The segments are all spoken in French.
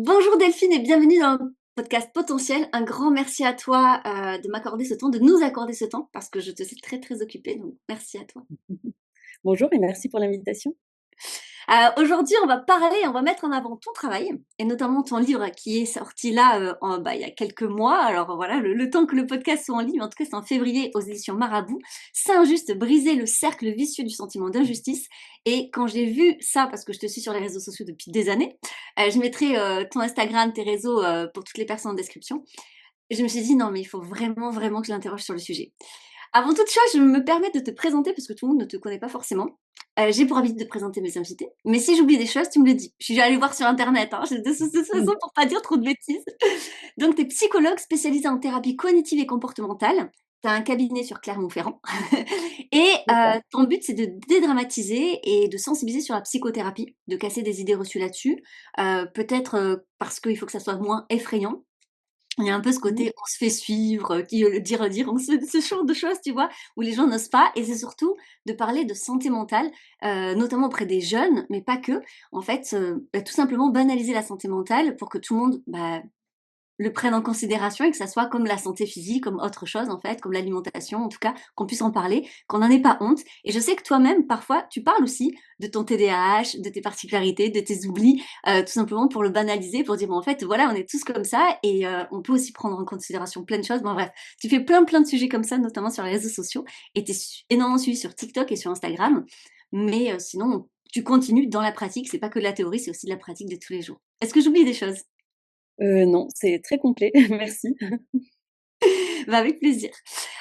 Bonjour Delphine et bienvenue dans le podcast Potentiel. Un grand merci à toi de m'accorder ce temps, de nous accorder ce temps, parce que je te sais très très occupée, donc merci à toi. Bonjour et merci pour l'invitation. Aujourd'hui, on va mettre en avant ton travail et notamment ton livre qui est sorti là il y a quelques mois. Alors voilà, le temps que le podcast soit en ligne, en tout cas c'est en février aux éditions Marabout. C'est injuste, briser le cercle vicieux du sentiment d'injustice. Et quand j'ai vu ça, parce que je te suis sur les réseaux sociaux depuis des années, je mettrai ton Instagram, tes réseaux pour toutes les personnes en description. Et je me suis dit non mais il faut vraiment vraiment que je l'interroge sur le sujet. Avant toute chose, je me permets de te présenter parce que tout le monde ne te connaît pas forcément. J'ai pour habitude de présenter mes invités, mais si j'oublie des choses, tu me le dis. Je suis allée voir sur internet, hein, de toute façon pour pas dire trop de bêtises. Donc, tu es psychologue spécialisé en thérapie cognitive et comportementale. Tu as un cabinet sur Clermont-Ferrand. Et C'est ça. ton but, c'est de dédramatiser et de sensibiliser sur la psychothérapie, de casser des idées reçues là-dessus. Peut-être parce qu'il faut que ça soit moins effrayant. Il y a un peu ce Mmh. côté on se fait suivre, qui le dire, on ce genre de choses, tu vois? Où les gens n'osent pas et c'est surtout de parler de santé mentale, notamment auprès des jeunes, mais pas que. En fait, tout simplement banaliser la santé mentale pour que tout le monde, le prennent en considération et que ça soit comme la santé physique, comme autre chose en fait, comme l'alimentation en tout cas, qu'on puisse en parler, qu'on n'en ait pas honte. Et je sais que toi-même, parfois, tu parles aussi de ton TDAH, de tes particularités, de tes oublis, tout simplement pour le banaliser, pour dire, bon, en fait, voilà, on est tous comme ça et on peut aussi prendre en considération plein de choses. Bon, bref, tu fais plein de sujets comme ça, notamment sur les réseaux sociaux, et tu es énormément suivi sur TikTok et sur Instagram. Mais sinon, tu continues dans la pratique, c'est pas que de la théorie, c'est aussi de la pratique de tous les jours. Est-ce que j'oublie des choses? Non, c'est très complet, merci. Bah, avec plaisir.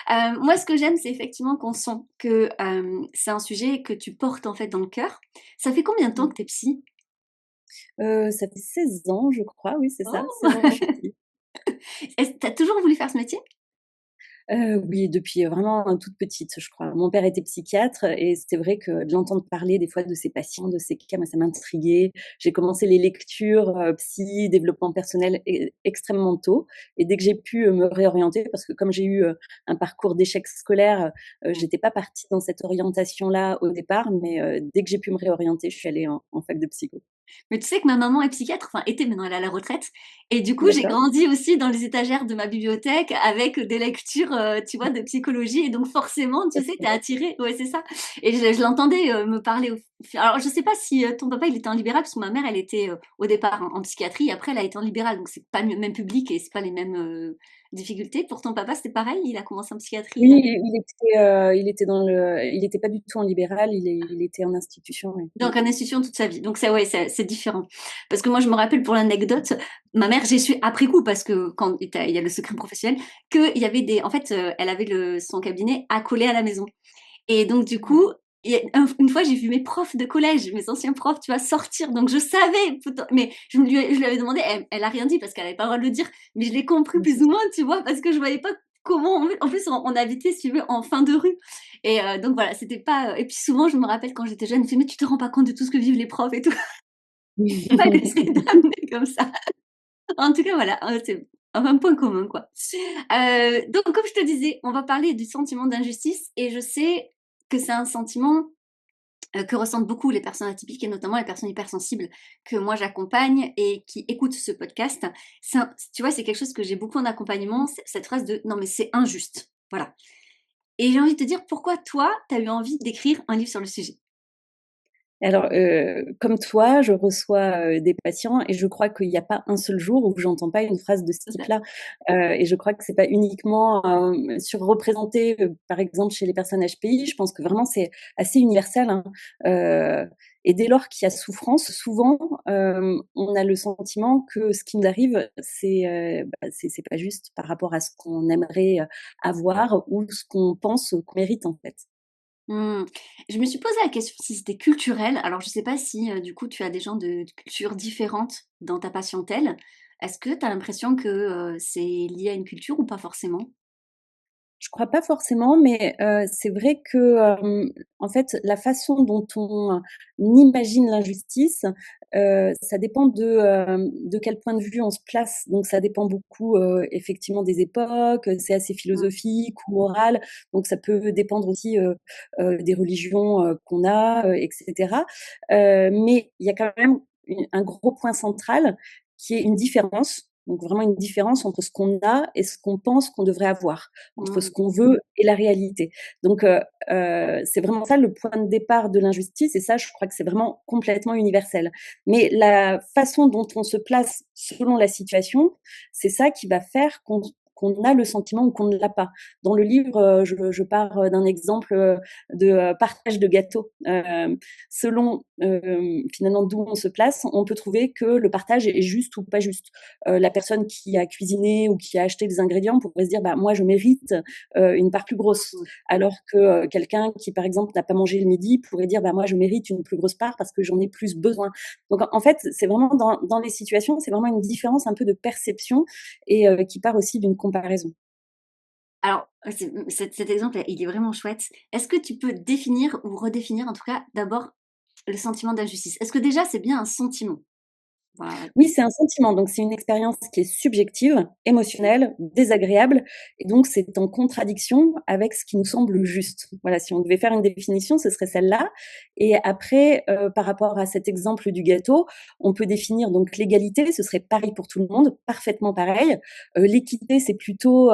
Moi, ce que j'aime, c'est effectivement qu'on sent que, c'est un sujet que tu portes, en fait, dans le cœur. Ça fait combien de temps Mmh. que tu es psy? Ça fait 16 ans, je crois, oui, c'est ça, Oh! 16 ans que je suis psy. Est-ce tu as toujours voulu faire ce métier? Oui, depuis, vraiment, toute petite, je crois. Mon père était psychiatre et c'est vrai que de l'entendre parler des fois de ses patients, de ses cas, moi, ça m'intriguait. J'ai commencé les lectures, psy, développement personnel extrêmement tôt et dès que j'ai pu, me réorienter parce que comme j'ai eu, un parcours d'échec scolaire, j'étais pas partie dans cette orientation-là au départ, mais dès que j'ai pu me réorienter, je suis allée en fac de psycho. Mais tu sais que ma maman est psychiatre, enfin était, maintenant elle est à la retraite et du coup, j'ai D'accord. grandi aussi dans les étagères de ma bibliothèque avec des lectures, tu vois, de psychologie et donc forcément, tu sais, tu es attirée, ouais, c'est ça et je l'entendais, me parler alors je sais pas si, ton papa il était en libéral parce que ma mère elle était, au départ en psychiatrie, après elle a été en libéral donc c'est pas le même public et c'est pas les mêmes, difficultés. Pour ton papa, c'était pareil? Il a commencé en psychiatrie, Oui, il a il était dans le il était pas du tout en libéral, il était en institution, oui. Mmh. donc en institution toute sa vie. Donc ça, ouais, c'est différent. Parce que moi, je me rappelle pour l'anecdote, ma mère, j'ai su après coup, parce que quand il y a le secret professionnel, qu'il y avait des. En fait, elle avait son cabinet accolé à la maison. Et donc, du coup, une fois, j'ai vu mes profs de collège, mes anciens profs, tu vois, sortir. Donc, je savais, mais je lui avais demandé, elle a rien dit parce qu'elle avait pas le droit de le dire, mais je l'ai compris Mmh. plus ou moins, tu vois, parce que je voyais pas comment. En plus, on habitait, si tu veux, en fin de rue. Et donc, voilà, c'était pas. Et puis, souvent, je me rappelle quand j'étais jeune, je me disais, mais tu te rends pas compte de tout ce que vivent les profs et tout. Pas d'essayer d'amener comme ça. En tout cas, voilà, c'est un point commun, quoi. Donc, comme je te disais, on va parler du sentiment d'injustice et je sais que c'est un sentiment que ressentent beaucoup les personnes atypiques et notamment les personnes hypersensibles que moi j'accompagne et qui écoutent ce podcast. Tu vois, c'est quelque chose que j'ai beaucoup en accompagnement, cette phrase de non mais c'est injuste. Voilà. Et j'ai envie de te dire pourquoi toi, tu as eu envie d'écrire un livre sur le sujet. Alors, comme toi, je reçois, des patients et je crois qu'il y a pas un seul jour où j'entends pas une phrase de ce C'est ça. type-là. Et je crois que c'est pas uniquement, surreprésenté, par exemple chez les personnes HPI. Je pense que vraiment c'est assez universel, hein. Heu et dès lors qu'il y a souffrance, souvent, on a le sentiment que ce qui nous arrive, c'est pas juste par rapport à ce qu'on aimerait, avoir ou ce qu'on pense qu'on mérite, en fait. Mmh. Je me suis posé la question si c'était culturel. Alors, je sais pas si, du coup, tu as des gens de cultures différentes dans ta patientèle. Est-ce que tu as l'impression que, c'est lié à une culture ou pas forcément? Je crois pas forcément, mais c'est vrai que, en fait, la façon dont on imagine l'injustice, ça dépend de quel point de vue on se place. Donc ça dépend beaucoup, effectivement des époques, c'est assez Mmh. philosophique ou moral, donc ça peut dépendre aussi, des religions, qu'on a, et cetera. Mais il y a quand même un gros point central qu'il y ait une différence, donc vraiment une différence entre ce qu'on a et ce qu'on pense qu'on devrait avoir, entre ce Mmh. qu'on veut et la réalité. Donc, c'est vraiment ça le point de départ de l'injustice et ça, je crois que c'est vraiment complètement universel. Mais la façon dont on se place selon la situation, c'est ça qui va faire qu'on a le sentiment ou qu'on ne l'a pas. Dans le livre, je pars d'un exemple de partage de gâteaux. Selon finalement d'où on se place, on peut trouver que le partage est juste ou pas juste. La personne qui a cuisiné ou qui a acheté des ingrédients pourrait se dire bah moi je mérite une part plus grosse, alors que quelqu'un qui par exemple n'a pas mangé le midi pourrait dire bah moi je mérite une plus grosse part parce que j'en ai plus besoin. Donc en fait c'est vraiment dans les situations, c'est vraiment une différence un peu de perception et qui part aussi d'une comparaison. Alors, cet exemple, il est vraiment chouette. Est-ce que tu peux définir ou redéfinir, en tout cas, d'abord, le sentiment d'injustice? Est-ce que déjà, c'est bien un sentiment? Voilà. Oui, c'est un sentiment, donc c'est une expérience qui est subjective, émotionnelle, désagréable et donc c'est en contradiction avec ce qui nous semble juste. Voilà, si on devait faire une définition, ce serait celle-là et après, par rapport à cet exemple du gâteau, on peut définir donc l'égalité, ce serait pareil pour tout le monde, parfaitement pareil. L'équité, c'est plutôt,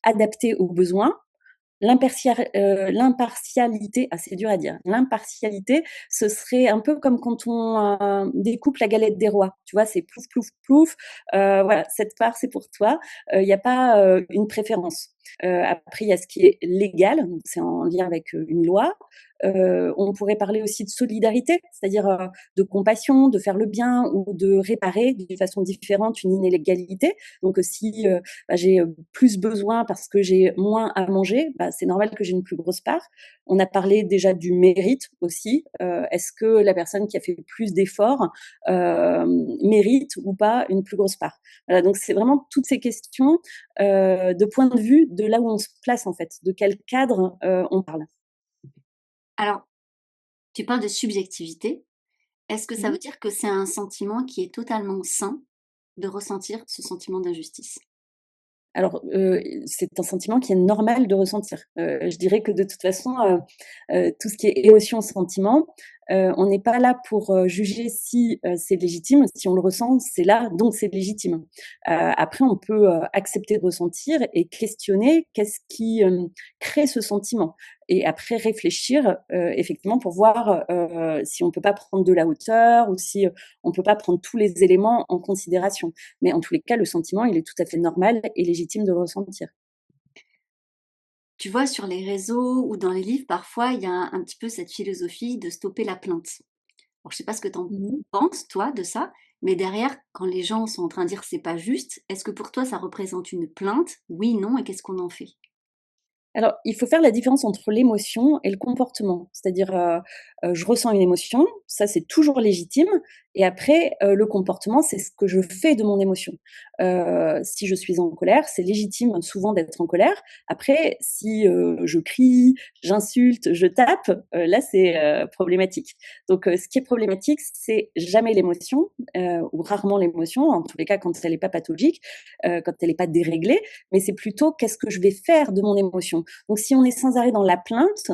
adapté aux besoins. L'impartialité, ah c'est dur à dire. L'impartialité, ce serait un peu comme quand on découpe la galette des rois. Tu vois, c'est plouf, plouf, plouf. Voilà, cette part, c'est pour toi. Il n'y a pas une préférence. Après, il y a ce qui est légal, donc c'est en lien avec une loi. On pourrait parler aussi de solidarité, c'est-à-dire de compassion, de faire le bien ou de réparer d'une façon différente une inégalité. Donc si bah, j'ai plus besoin parce que j'ai moins à manger, bah, c'est normal que j'ai une plus grosse part. On a parlé déjà du mérite aussi. Est-ce que la personne qui a fait plus d'efforts mérite ou pas une plus grosse part? Voilà, donc c'est vraiment toutes ces questions de point de vue de là où on se place en fait, de quel cadre on parle. Alors, tu parles de subjectivité. Est-ce que ça Mmh. veut dire que c'est un sentiment qui est totalement sain de ressentir ce sentiment d'injustice? Alors, c'est un sentiment qui est normal de ressentir. Je dirais que de toute façon, tout ce qui est émotion, sentiment, on n'est pas là pour, juger si, c'est légitime. Si on le ressent, c'est là, donc c'est légitime. Après on peut, accepter de ressentir et questionner qu'est-ce qui, crée ce sentiment? Et après réfléchir, effectivement pour voir, si on peut pas prendre de la hauteur ou si, on peut pas prendre tous les éléments en considération. Mais en tous les cas, le sentiment, il est tout à fait normal et légitime de le ressentir. Tu vois, sur les réseaux ou dans les livres, parfois, il y a un petit peu cette philosophie de stopper la plainte. Alors, je sais pas ce que tu en Mmh. penses, toi, de ça, mais derrière, quand les gens sont en train de dire: «C'est pas juste», est-ce que pour toi, ça représente une plainte? Oui, non, et qu'est-ce qu'on en fait? Alors, il faut faire la différence entre l'émotion et le comportement. C'est-à-dire, je ressens une émotion, ça c'est toujours légitime et après, le comportement, c'est ce que je fais de mon émotion. Si je suis en colère, c'est légitime souvent d'être en colère. Après, si, je crie, j'insulte, je tape, là c'est, problématique. Donc, ce qui est problématique, c'est jamais l'émotion, ou rarement l'émotion, en tous les cas quand elle est pas pathologique, quand elle est pas déréglée, mais c'est plutôt qu'est-ce que je vais faire de mon émotion. Donc si on est sans arrêt dans la plainte,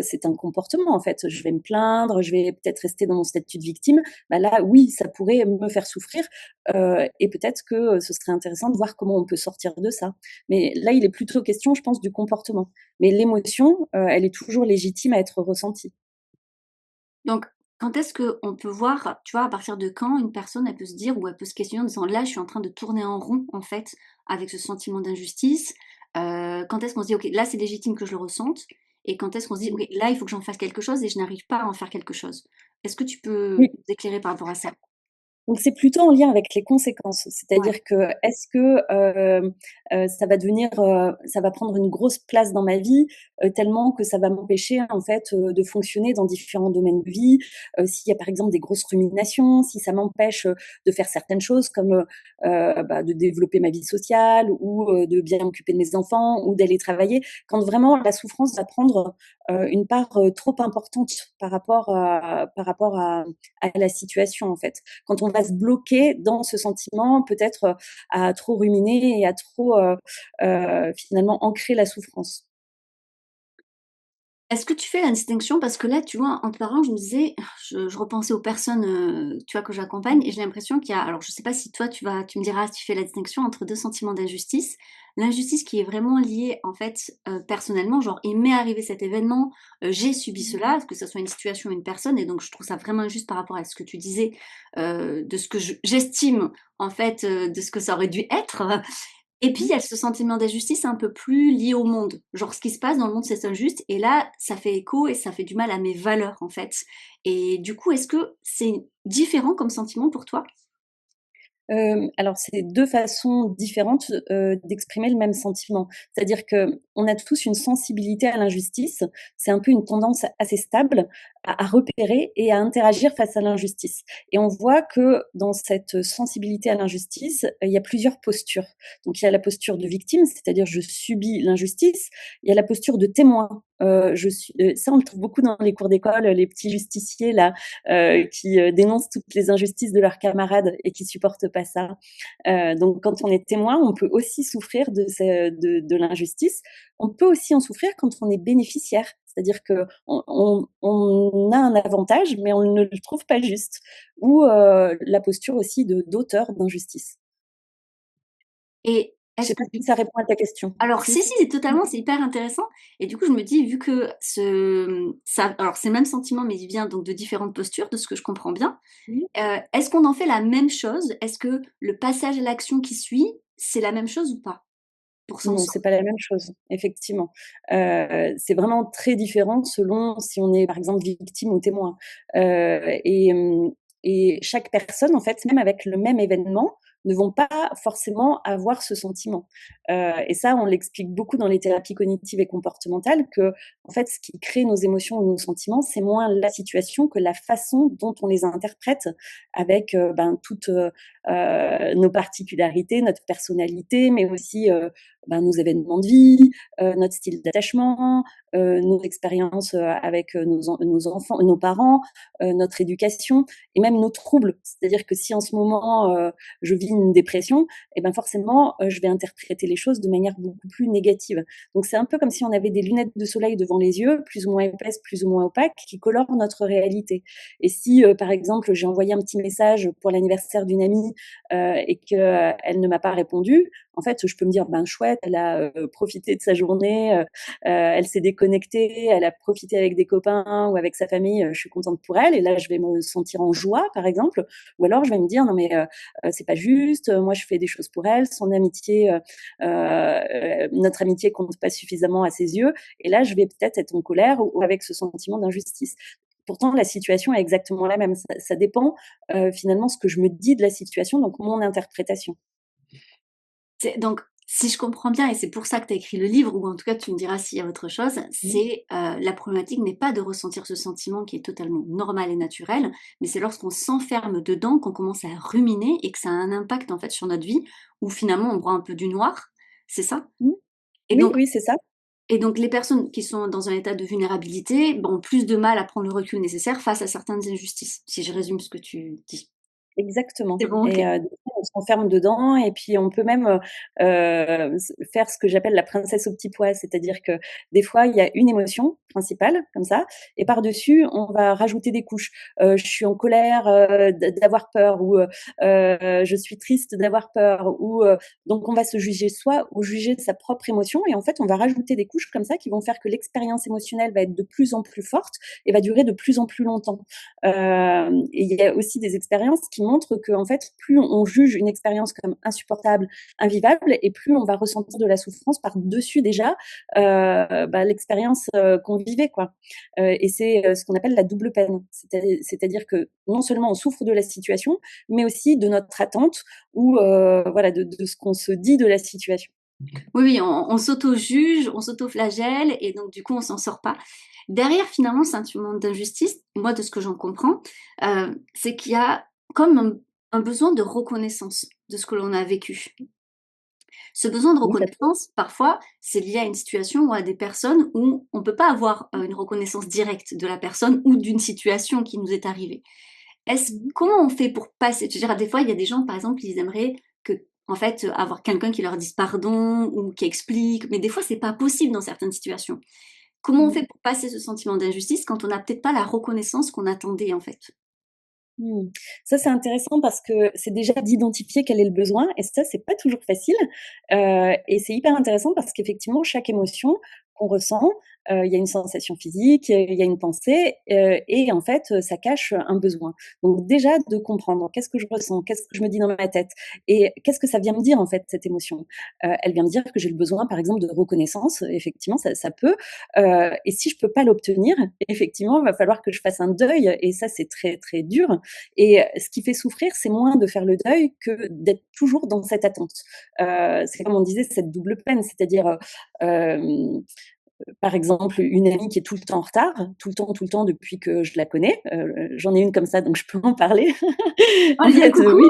c'est un comportement en fait. Je vais me plaindre, je vais peut-être rester dans mon statut de victime. Bah là, oui, ça pourrait me faire souffrir et peut-être que ce serait intéressant de voir comment on peut sortir de ça. Mais là, il est plutôt question, je pense, du comportement. Mais l'émotion, elle est toujours légitime à être ressentie. Donc, quand est-ce qu'on peut voir, tu vois, à partir de quand une personne, elle peut se dire ou elle peut se questionner en disant: «Là, je suis en train de tourner en rond, en fait, avec ce sentiment d'injustice». Quand est-ce qu'on se dit: «OK, là, c'est légitime que je le ressente» et quand est-ce qu'on se dit: «OK, là, il faut que j'en fasse quelque chose et je n'arrive pas à en faire quelque chose». Est-ce que tu peux Oui. nous éclairer par rapport à ça? Donc c'est plutôt en lien avec les conséquences. Ouais. C'est-à-dire que est-ce que, ça va devenir, ça va prendre une grosse place dans ma vie, tellement que ça va m'empêcher en fait, de fonctionner dans différents domaines de vie? S'il y a par exemple des grosses ruminations, si ça m'empêche, de faire certaines choses comme, bah, de développer ma vie sociale ou, de bien m'occuper de mes enfants ou d'aller travailler. Quand vraiment la souffrance va prendre, une part, trop importante par rapport à la situation en fait. Quand on va se bloquer dans ce sentiment, peut-être, à trop ruminer et à trop, finalement ancrer la souffrance. Est-ce que tu fais la distinction? Parce que là, tu vois, en te parlant, je me disais, je repensais aux personnes, tu vois, que j'accompagne, et j'ai l'impression qu'il y a, alors je sais pas si toi, tu me diras si tu fais la distinction entre deux sentiments d'injustice. L'injustice qui est vraiment liée, en fait, personnellement, genre, il m'est arrivé cet événement, j'ai subi cela, que ce soit une situation ou une personne, et donc je trouve ça vraiment injuste par rapport à ce que tu disais, de ce que j'estime, en fait, de ce que ça aurait dû être. Et puis, il y a ce sentiment d'injustice un peu plus lié au monde. Genre, ce qui se passe dans le monde, c'est injuste. Et là, ça fait écho et ça fait du mal à mes valeurs, en fait. Et du coup, est-ce que c'est différent comme sentiment pour toi? Alors c'est 2 façons différentes, d'exprimer le même sentiment. C'est-à-dire qu'on a tous une sensibilité à l'injustice. C'est un peu une tendance assez stable à repérer et à interagir face à l'injustice. Et on voit que dans cette sensibilité à l'injustice, il y a plusieurs postures. Donc il y a la posture de victime, c'est-à-dire je subis l'injustice. Il y a la posture de témoin. Ça on le trouve beaucoup dans les cours d'école, les petits justiciers là, qui dénoncent toutes les injustices de leurs camarades et qui supportent pas ça. Donc, quand on est témoin, on peut aussi souffrir de l'injustice. On peut aussi en souffrir quand on est bénéficiaire. C'est-à-dire qu'on a un avantage, mais on ne le trouve pas juste. Ou la posture aussi d'auteur d'injustice. Et Je est-ce sais que pas si ça répond à ta question. alors si, si, c'est totalement, c'est hyper intéressant. Et du coup, je me dis, vu que ça, alors c'est le même sentiment, mais il vient donc de différentes postures, de ce que je comprends bien. Oui. Est-ce qu'on en fait la même chose? Est-ce que le passage à l'action qui suit, c'est la même chose ou pas? Pour s'en Non, c'est sortir. pas la même chose, effectivement. C'est vraiment très différent selon si on est, par exemple, victime ou témoin. Et chaque personne, en fait, même avec le même événement, ne vont pas forcément avoir ce sentiment. Et ça, on l'explique beaucoup dans les thérapies cognitives et comportementales que, en fait, ce qui crée nos émotions ou nos sentiments, c'est moins la situation que la façon dont on les interprète avec, toutes, nos particularités, notre personnalité, mais aussi, nos événements de vie, notre style d'attachement, nos expériences avec nos enfants, nos parents, notre éducation et même nos troubles. C'est-à-dire que si en ce moment je vis une dépression, et ben forcément je vais interpréter les choses de manière beaucoup plus négative. Donc c'est un peu comme si on avait des lunettes de soleil devant les yeux, plus ou moins épaisses, plus ou moins opaques, qui colorent notre réalité. Et si par exemple j'ai envoyé un petit message pour l'anniversaire d'une amie et qu'elle ne m'a pas répondu, en fait, je peux me dire, ben chouette, elle a profité de sa journée, elle s'est déconnectée, elle a profité avec des copains ou avec sa famille, je suis contente pour elle. Et là, je vais me sentir en joie, par exemple. Ou alors, je vais me dire, non mais c'est pas juste, moi je fais des choses pour elle, son amitié, notre amitié compte pas suffisamment à ses yeux. Et là, je vais peut-être être en colère ou avec ce sentiment d'injustice. Pourtant, la situation est exactement la même. Ça dépend finalement ce que je me dis de la situation, donc mon interprétation. Donc, si je comprends bien, et c'est pour ça que tu as écrit le livre, ou en tout cas tu me diras s'il y a autre chose, Mmh. c'est la problématique n'est pas de ressentir ce sentiment qui est totalement normal et naturel, mais c'est lorsqu'on s'enferme dedans, qu'on commence à ruminer et que ça a un impact en fait sur notre vie, où finalement on voit un peu du noir, c'est ça? Mmh. Et Oui, donc, oui, c'est ça. et donc les personnes qui sont dans un état de vulnérabilité ont plus de mal à prendre le recul nécessaire face à certaines injustices, si je résume ce que tu dis. Exactement. C'est bon, ok. Et des fois, on s'enferme dedans et puis on peut même, faire ce que j'appelle la princesse au petit pois. C'est-à-dire que des fois, il y a une émotion principale comme ça et par-dessus, on va rajouter des couches. Je suis en colère, d'avoir peur ou, je suis triste d'avoir peur ou, donc on va se juger soi ou juger sa propre émotion et en fait, on va rajouter des couches comme ça qui vont faire que l'expérience émotionnelle va être de plus en plus forte et va durer de plus en plus longtemps. Et il y a aussi des expériences qui montrent que en fait, plus on juge une expérience comme insupportable, invivable, et plus on va ressentir de la souffrance par-dessus déjà l'expérience qu'on vivait, quoi. Et c'est ce qu'on appelle la double peine. C'est-à-dire que non seulement on souffre de la situation, mais aussi de notre attente ou voilà de ce qu'on se dit de la situation. Oui, oui, on s'auto-juge, on s'auto-flagelle et donc du coup on s'en sort pas. Derrière finalement ce sentiment d'injustice, moi de ce que j'en comprends, c'est qu'il y a comme un besoin de reconnaissance de ce que l'on a vécu. Ce besoin de Oui, ça peut. reconnaissance, parfois, c'est lié à une situation ou à des personnes où on ne peut pas avoir une reconnaissance directe de la personne ou d'une situation qui nous est arrivée. Mmh. Comment on fait pour passer? Je veux dire, des fois, il y a des gens, par exemple, ils aimeraient que, en fait, avoir quelqu'un qui leur dise pardon ou qui explique, mais des fois, c'est pas possible dans certaines situations. Comment on Mmh. fait pour passer ce sentiment d'injustice quand on n'a peut-être pas la reconnaissance qu'on attendait en fait? Mmh. Ça, c'est intéressant parce que c'est déjà d'identifier quel est le besoin et ça, c'est pas toujours facile, et c'est hyper intéressant parce qu'effectivement, chaque émotion qu'on ressent, il y a une sensation physique, il y a une pensée, et en fait, ça cache un besoin. Donc déjà de comprendre qu'est-ce que je ressens, qu'est-ce que je me dis dans ma tête et qu'est-ce que ça vient me dire en fait cette émotion? Elle vient me dire que j'ai le besoin par exemple de reconnaissance, effectivement ça peut, et si je peux pas l'obtenir, effectivement, il va falloir que je fasse un deuil et ça c'est très, très dur et ce qui fait souffrir, c'est moins de faire le deuil que d'être toujours dans cette attente. C'est comme on disait, cette double peine, c'est-à-dire, par exemple, une amie qui est tout le temps en retard, tout le temps depuis que je la connais. J'en ai une comme ça, donc je peux en parler. On En lui dit un fait, coucou, oui,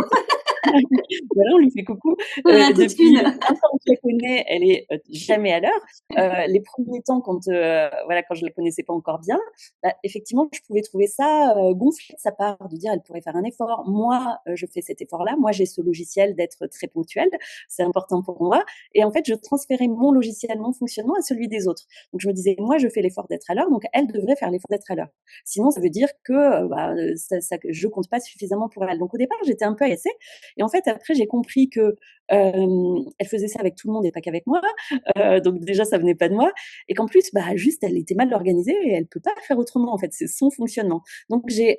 voilà, on lui fait coucou. on a toute Depuis une. 20 ans que je la connais, elle est jamais à l'heure. Les premiers temps, quand voilà, quand je la connaissais pas encore bien, bah, effectivement, je pouvais trouver ça gonflé de sa part, de dire elle pourrait faire un effort. Moi, je fais cet effort-là. Moi, j'ai ce logiciel d'être très ponctuel. C'est important pour moi. Et en fait, je transférais mon logiciel, mon fonctionnement à celui des autres. Donc, je me disais, moi, je fais l'effort d'être à l'heure, donc elle devrait faire l'effort d'être à l'heure. Sinon, ça veut dire que je compte pas suffisamment pour elle. Donc, au départ, j'étais un peu agacée. Et en fait, après, j'ai compris que elle faisait ça avec tout le monde et pas qu'avec moi. Donc déjà, ça venait pas de moi. Et qu'en plus, bah, juste, elle était mal organisée et elle peut pas faire autrement. En fait, c'est son fonctionnement. Donc j'ai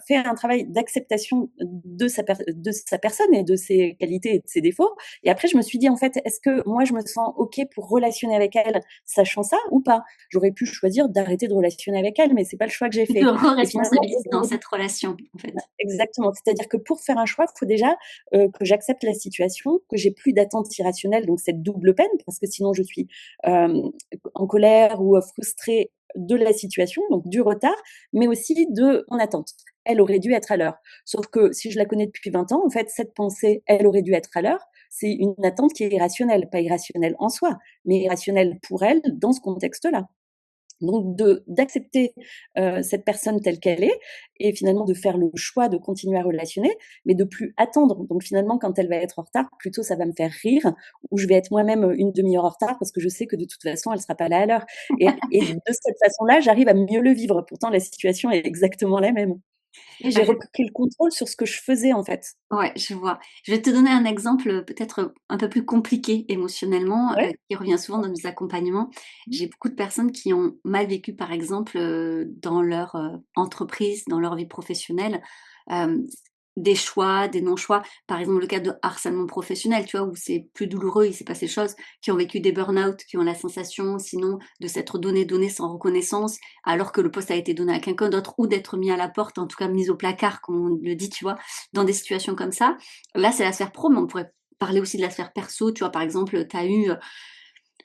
fait un travail d'acceptation de sa personne et de ses qualités et de ses défauts. Et après, je me suis dit, en fait, est-ce que moi, je me sens OK pour relationner avec elle, sachant ça ou pas? J'aurais pu choisir d'arrêter de relationner avec elle, mais c'est pas le choix que j'ai Tu te fait. Et finalement, re-responsabilises dans aujourd'hui, cette relation, en fait. exactement. C'est-à-dire que pour faire un choix, il faut déjà que j'accepte la situation, que j'ai plus d'attentes irrationnelles, donc cette double peine, parce que sinon je suis euh, en colère ou frustrée de la situation, donc du retard, mais aussi de mon attente. Elle aurait dû être à l'heure. Sauf que si je la connais depuis 20 ans, en fait, cette pensée, elle aurait dû être à l'heure, c'est une attente qui est irrationnelle, pas irrationnelle en soi, mais irrationnelle pour elle dans ce contexte-là. Donc d'accepter cette personne telle qu'elle est et finalement de faire le choix de continuer à relationner, mais de plus attendre. Donc finalement, quand elle va être en retard, plutôt ça va me faire rire ou je vais être moi-même une demi-heure en retard parce que je sais que de toute façon, elle sera pas là à l'heure. Et de cette façon-là, j'arrive à mieux le vivre. Pourtant, la situation est exactement la même. Et j'ai Bah, repris le contrôle sur ce que je faisais en fait. ouais, je vois. Je vais te donner un exemple, peut-être, un peu plus compliqué émotionnellement, Ouais. qui revient souvent dans mes accompagnements. J'ai beaucoup de personnes qui ont mal vécu, par exemple, dans leur, entreprise, dans leur vie professionnelle, hem, des choix, des non-choix. Par exemple, le cas de harcèlement professionnel, tu vois? Où c'est plus douloureux, il s'est passé des choses, qui ont vécu des burn-out, qui ont la sensation sinon de s'être donné sans reconnaissance, alors que le poste a été donné à quelqu'un d'autre ou d'être mis à la porte, en tout cas mis au placard, comme on le dit, tu vois? Dans des situations comme ça. Là, c'est la sphère pro, mais on pourrait parler aussi de la sphère perso. Tu vois, par exemple, tu as eu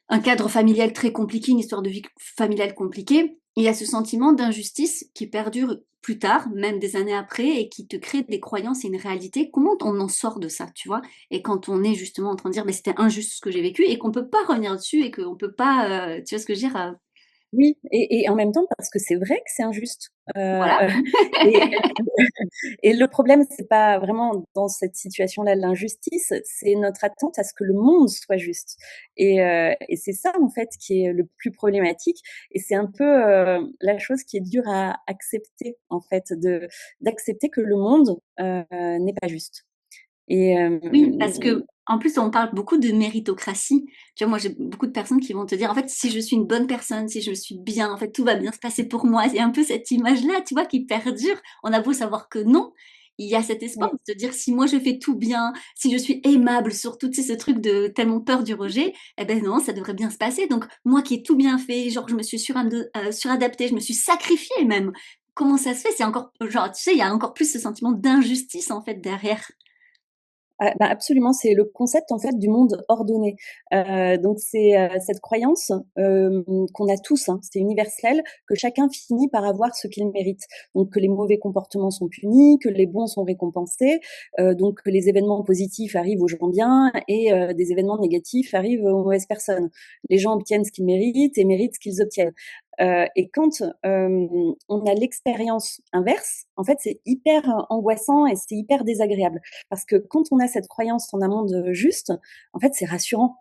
un cadre familial très compliqué, une histoire de vie familiale compliquée. Il y a ce sentiment d'injustice qui perdure plus tard, même des années après, et qui te crée des croyances et une réalité. Comment on en sort de ça, tu vois? Et quand on est justement en train de dire, mais c'était injuste ce que j'ai vécu, et qu'on peut pas revenir dessus, et qu'on peut pas, tu vois ce que je veux dire? Oui, et en même temps parce que c'est vrai que c'est injuste. Voilà. Et et le problème, c'est pas vraiment dans cette situation-là l'injustice, c'est notre attente à ce que le monde soit juste. Et c'est ça en fait qui est le plus problématique. Et c'est un peu la chose qui est dure à accepter en fait, de d'accepter que le monde n'est pas juste. Et Oui, parce que en plus, on parle beaucoup de méritocratie. Tu vois, moi, j'ai beaucoup de personnes qui vont te dire, en fait, si je suis une bonne personne, si je suis bien, en fait, tout va bien se passer pour moi. Il y a un peu cette image-là, tu vois, qui perdure. On a beau savoir que non, il y a cet espoir ouais. de te dire, si moi je fais tout bien, si je suis aimable, surtout, tu sais, ce truc de tellement peur du rejet, eh ben non, ça devrait bien se passer. Donc, moi qui ai tout bien fait, genre, je me suis suradaptée, je me suis sacrifiée même. Comment ça se fait? C'est encore, genre, tu sais, il y a encore plus ce sentiment d'injustice, en fait, derrière. Ah, bah, absolument, c'est le concept en fait du monde ordonné. Donc c'est, cette croyance, qu'on a tous, hein, c'est universel, que chacun finit par avoir ce qu'il mérite. Donc que les mauvais comportements sont punis, que les bons sont récompensés, donc que les événements positifs arrivent aux gens bien et des événements négatifs arrivent aux mauvaises personnes. Les gens obtiennent ce qu'ils méritent et méritent ce qu'ils obtiennent. Et quand, on a l'expérience inverse, en fait, c'est hyper angoissant et c'est hyper désagréable. Parce que quand on a cette croyance en un monde juste, en fait, c'est rassurant.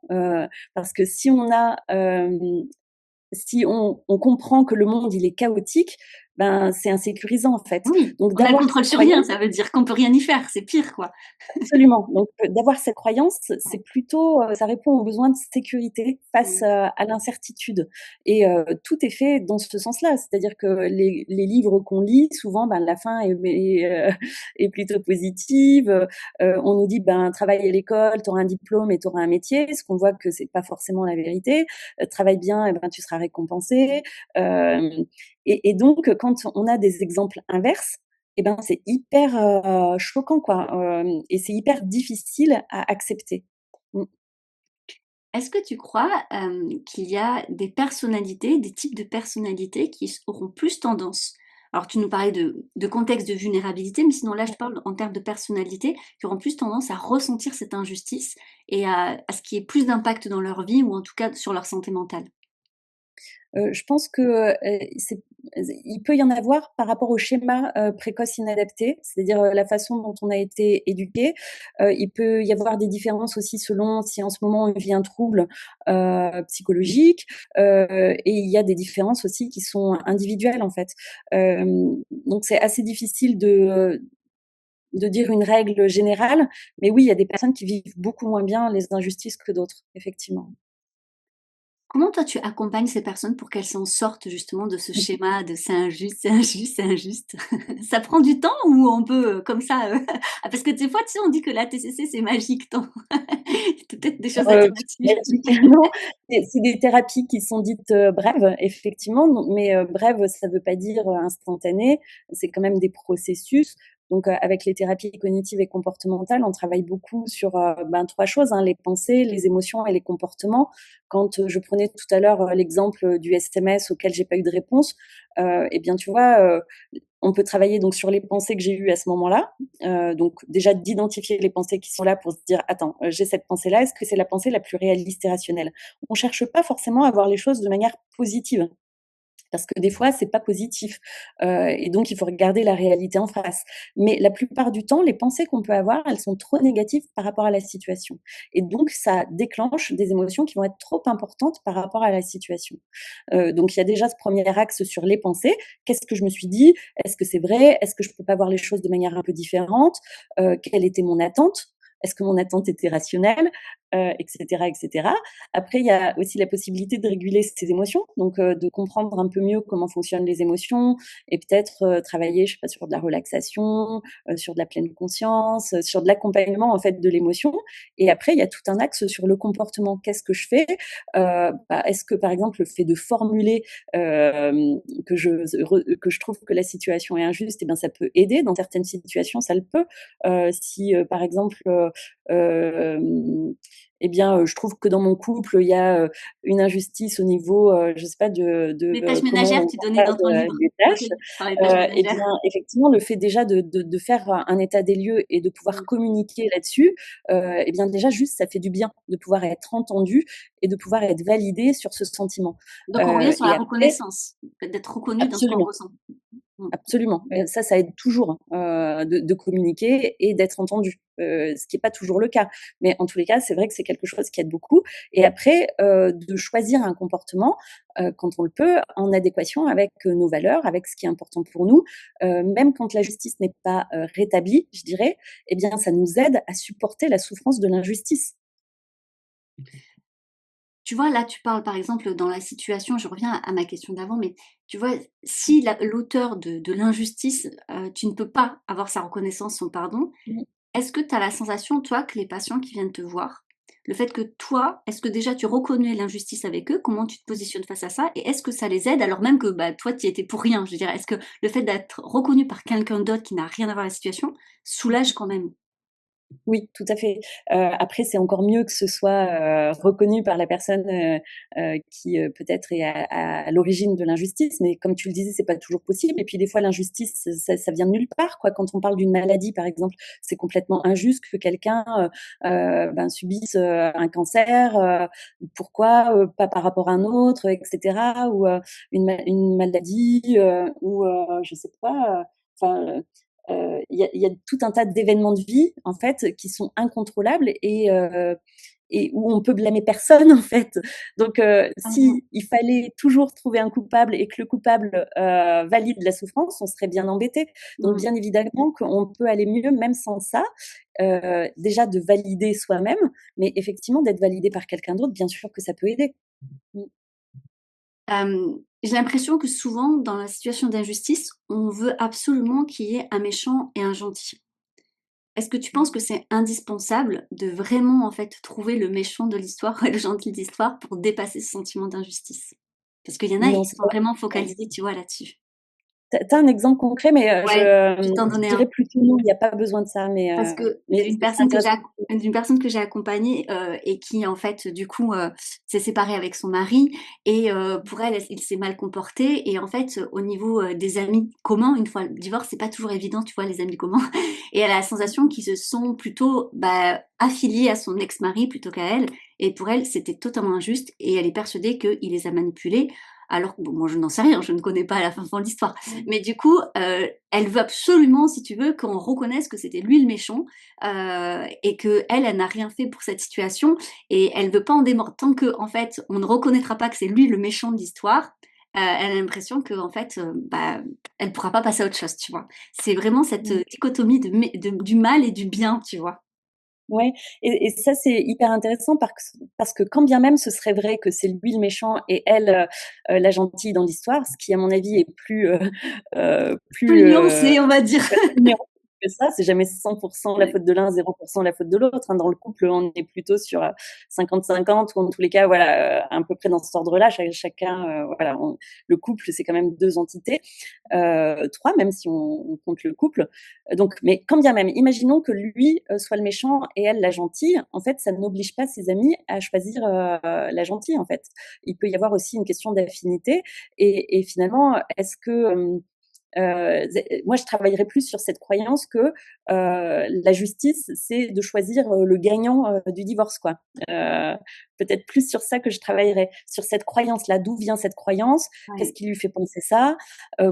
Parce que si on a si on comprend que le monde, il est chaotique, ben, c'est insécurisant, en fait. Oui, Donc on a le d'avoir contrôle cette sur rien, croyance. ça veut dire qu'on peut rien y faire, c'est pire, quoi. Absolument. Donc, d'avoir cette croyance, Ouais. c'est plutôt, ça répond aux besoins de sécurité face, Mmh. à l'incertitude et tout est fait dans ce sens-là. C'est-à-dire que les livres qu'on lit, souvent, ben, la fin est plutôt positive, on nous dit: «Ben, travaille à l'école, tu auras un diplôme et tu auras un métier», ce qu'on voit que c'est pas forcément la vérité. «Travaille bien et ben, tu seras récompensé», hem et donc quand on a des exemples inverses, et ben, c'est hyper, choquant quoi, et c'est hyper difficile à accepter. Mmh. Est-ce que tu crois, qu'il y a des personnalités, des types de personnalités qui auront plus tendance alors tu nous parlais de contexte de vulnérabilité, mais sinon là je parle en termes de personnalité, qui auront plus tendance à ressentir cette injustice et à ce qu'il y ait plus d'impact dans leur vie ou en tout cas sur leur santé mentale? Je pense que, c'est il peut y en avoir par rapport au schéma, précoce inadapté, c'est-à-dire, la façon dont on a été éduqué. Il peut y avoir des différences aussi selon si en ce moment on vit un trouble, psychologique, et il y a des différences aussi qui sont individuelles, en fait. Donc c'est assez difficile de dire une règle générale, mais oui, il y a des personnes qui vivent beaucoup moins bien les injustices que d'autres, effectivement. Comment toi tu accompagnes ces personnes pour qu'elles s'en sortent justement de ce schéma de c'est injuste, c'est injuste, c'est injuste? Ça prend du temps ou on peut, comme ça, ah parce que des fois, tu sais, on dit que la TCC c'est magique, ton peut-être des choses à dire là-dessus? Psychologiquement, c'est des thérapies qui sont dites, brèves, effectivement, donc mais brèves, ça veut pas dire, instantané. C'est quand même des processus. Donc avec les thérapies cognitives et comportementales, on travaille beaucoup sur, ben, 3 choses, hein, les pensées, les émotions et les comportements. Quand, je prenais tout à l'heure, l'exemple du SMS auquel j'ai pas eu de réponse, et bien, tu vois, on peut travailler donc sur les pensées que j'ai eues à ce moment-là. Donc déjà d'identifier les pensées qui sont là pour se dire: «Attends, j'ai cette pensée-là, est-ce que c'est la pensée la plus réaliste et rationnelle?» On cherche pas forcément à voir les choses de manière positive. Parce que des fois, c'est pas positif, et donc il faut regarder la réalité en face. Mais la plupart du temps, les pensées qu'on peut avoir, elles sont trop négatives par rapport à la situation et donc ça déclenche des émotions qui vont être trop importantes par rapport à la situation. Donc il y a déjà ce premier axe sur les pensées. Qu'est-ce que je me suis dit? Est-ce que c'est vrai? Est-ce que je peux pas voir les choses de manière un peu différente? Quelle était mon attente? Est-ce que mon attente était rationnelle? Et cetera et cetera. Après, il y a aussi la possibilité de réguler ses émotions, donc de comprendre un peu mieux comment fonctionnent les émotions et peut-être, travailler, je sais pas, sur de la relaxation, sur de la pleine conscience, sur de l'accompagnement, en fait, de l'émotion et après, il y a tout un axe sur le comportement. Qu'est-ce que je fais? Bah, est-ce que, par exemple, le fait de formuler, que je trouve que la situation est injuste et bien, ça peut aider. Dans certaines situations, ça le peut. Si, par exemple, hem eh bien, je trouve que dans mon couple, il y a, une injustice au niveau, je sais pas Les tâches comment ménagères, on tu donnais partage, dans ton livre. les OK, tâches. tu parlais des tâches Et bien, ménagères. effectivement, le fait déjà de faire un état des lieux et de pouvoir Mmh. communiquer là-dessus, et bien, déjà, juste, ça fait du bien de pouvoir être entendu et de pouvoir être validé sur ce sentiment. Donc on revient sur Et la après reconnaissance, d'être reconnu dans ce qu'on absolument. ressent. Mmh. Absolument, ça aide toujours, de communiquer et d'être entendu, ce qui est pas toujours le cas. Mais en tous les cas, c'est vrai que c'est quelque chose qui aide beaucoup et après, de choisir un comportement, quand on le peut, en adéquation avec, nos valeurs, avec ce qui est important pour nous, même quand la justice n'est pas, rétablie, je dirais, eh bien, ça nous aide à supporter la souffrance de l'injustice. Tu vois, là, tu parles, par exemple, dans la situation je reviens à ma question d'avant, mais tu vois, si l'auteur de l'injustice, tu ne peux pas avoir sa reconnaissance, son pardon, Mmh. est-ce que tu as la sensation, toi, que les patients qui viennent te voir, le fait que toi, est-ce que déjà tu reconnais l'injustice avec eux? Comment tu te positionnes face à ça? Et est-ce que ça les aide alors même que, bah, toi, tu y étais pour rien? Je veux dire, est-ce que le fait d'être reconnu par quelqu'un d'autre qui n'a rien à voir avec la situation, soulage quand même? Oui, tout à fait. Après, c'est encore mieux que ce soit, reconnu par la personne, qui, peut-être est à l'origine de l'injustice, mais comme tu le disais, c'est pas toujours possible et puis des fois l'injustice, ça vient de nulle part, quoi. Quand on parle d'une maladie, par exemple, c'est complètement injuste que quelqu'un, ben, subisse, un cancer, pourquoi, pas par rapport à un autre et cetera ou, une maladie, ou, je sais pas, enfin, il y a tout un tas d'événements de vie, en fait, qui sont incontrôlables et où on peut blâmer personne en fait. Donc, Carrément. si il fallait toujours trouver un coupable et que le coupable valide la souffrance, on serait bien embêté. Donc, Mmh. bien évidemment qu'on peut aller mieux même sans ça. Déjà de valider soi-même, mais effectivement d'être validé par quelqu'un d'autre, bien sûr que ça peut aider. Mmh. J'ai l'impression que souvent, dans la situation d'injustice, on veut absolument qu'il y ait un méchant et un gentil. Est-ce que tu penses que c'est indispensable de vraiment, en fait, trouver le méchant de l'histoire et le gentil de l'histoire pour dépasser ce sentiment d'injustice? Parce qu'il y en a, Non, ils c'est sont pas vraiment ouais. focalisés, tu vois, là-dessus. Tu as un exemple concret, mais Ouais, je vais t'en je donner un. dirais plutôt non, il y a pas besoin de ça, Parce que mais d'une c'est personne que intéressant. d'une personne que j'ai accompagnée, et qui en fait du coup, s'est séparée avec son mari et pour elle, il s'est mal comporté et en fait, au niveau, des amis communs, une fois le divorce, c'est pas toujours évident, tu vois, les amis communs et elle a la sensation qu'ils se sont plutôt, bah, affiliés à son ex-mari plutôt qu'à elle et pour elle, c'était totalement injuste et elle est persuadée qu'il les a manipulés alors que bon, moi je n'en sais rien, je ne connais pas la fin de l'histoire. Mais du coup, elle veut absolument, si tu veux, qu'on reconnaisse que c'était lui le méchant et que elle n'a rien fait pour cette situation et elle veut pas en démordre tant que en fait on ne reconnaîtra pas que c'est lui le méchant de l'histoire. Elle a l'impression que en fait, bah, elle pourra pas passer à autre chose, tu vois. C'est vraiment cette Mmh. dichotomie du mal et du bien, tu vois. Ouais, et ça, c'est hyper intéressant parce que quand bien même ce serait vrai que c'est lui le méchant et elle, la gentille dans l'histoire, ce qui à mon avis est Plus plus, nuancé, on va dire. plus nuancé que ça. C'est jamais 100 la faute de l'un, 0 la faute de l'autre, hein. Dans le couple, on est plutôt sur, 50-50 ou en tous les cas, voilà, à peu près dans cet ordre-là. Chacun, voilà, le couple, c'est quand même 2 entités, 3 même si on compte le couple. Donc, mais quand bien même, imaginons que lui soit le méchant et elle la gentille. En fait, ça n'oblige pas ses amis à choisir la gentille. En fait, il peut y avoir aussi une question d'affinité. Et finalement, est-ce que moi, je travaillerais plus sur cette croyance que la justice, c'est de choisir le gagnant du divorce, quoi. Euh, Peut-être plus sur ça que je travaillerais, sur cette croyance-là. D'où vient cette croyance? Qu'est-ce Ouais. qui lui fait penser ça?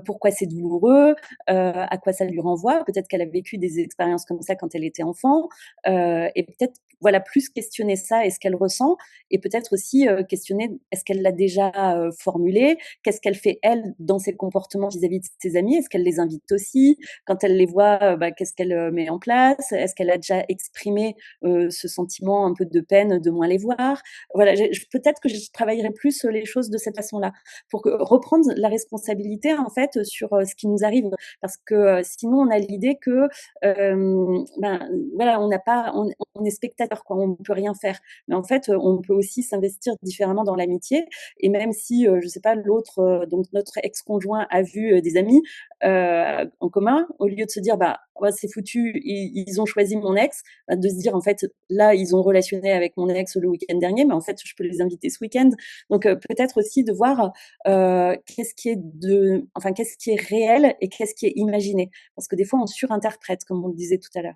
Pourquoi c'est douloureux? À quoi ça lui renvoie? Peut-être qu'elle a vécu des expériences comme ça quand elle était enfant, et peut-être voilà plus questionner ça et ce qu'elle ressent, et peut-être aussi questionner est-ce qu'elle l'a déjà formulé? Qu'est-ce qu'elle fait elle dans ses comportements vis-à-vis de ses amis? Est-ce qu'elle les invite aussi? Quand elle les voit, bah, qu'est-ce qu'elle met en place? Est-ce qu'elle a déjà exprimé ce sentiment un peu de peine de moins les voir? Voilà, peut-être que je travaillerai plus les choses de cette façon-là, pour reprendre la responsabilité en fait sur ce qui nous arrive, parce que sinon on a l'idée que ben voilà, on n'a pas, on est spectateur quoi, on peut rien faire. Mais en fait, on peut aussi s'investir différemment dans l'amitié, et même si, je sais pas, l'autre, donc notre ex-conjoint a vu, des amis, en commun, au lieu de se dire: «Bah, ouais, c'est foutu, ils ont choisi mon ex», bah, de se dire: «En fait, là, ils ont relationné avec mon ex le week-end dernier, mais en fait, je peux les inviter ce week-end». Donc, peut-être aussi de voir, qu'est-ce qui est réel et qu'est-ce qui est imaginé. Parce que des fois, on surinterprète, comme on le disait tout à l'heure.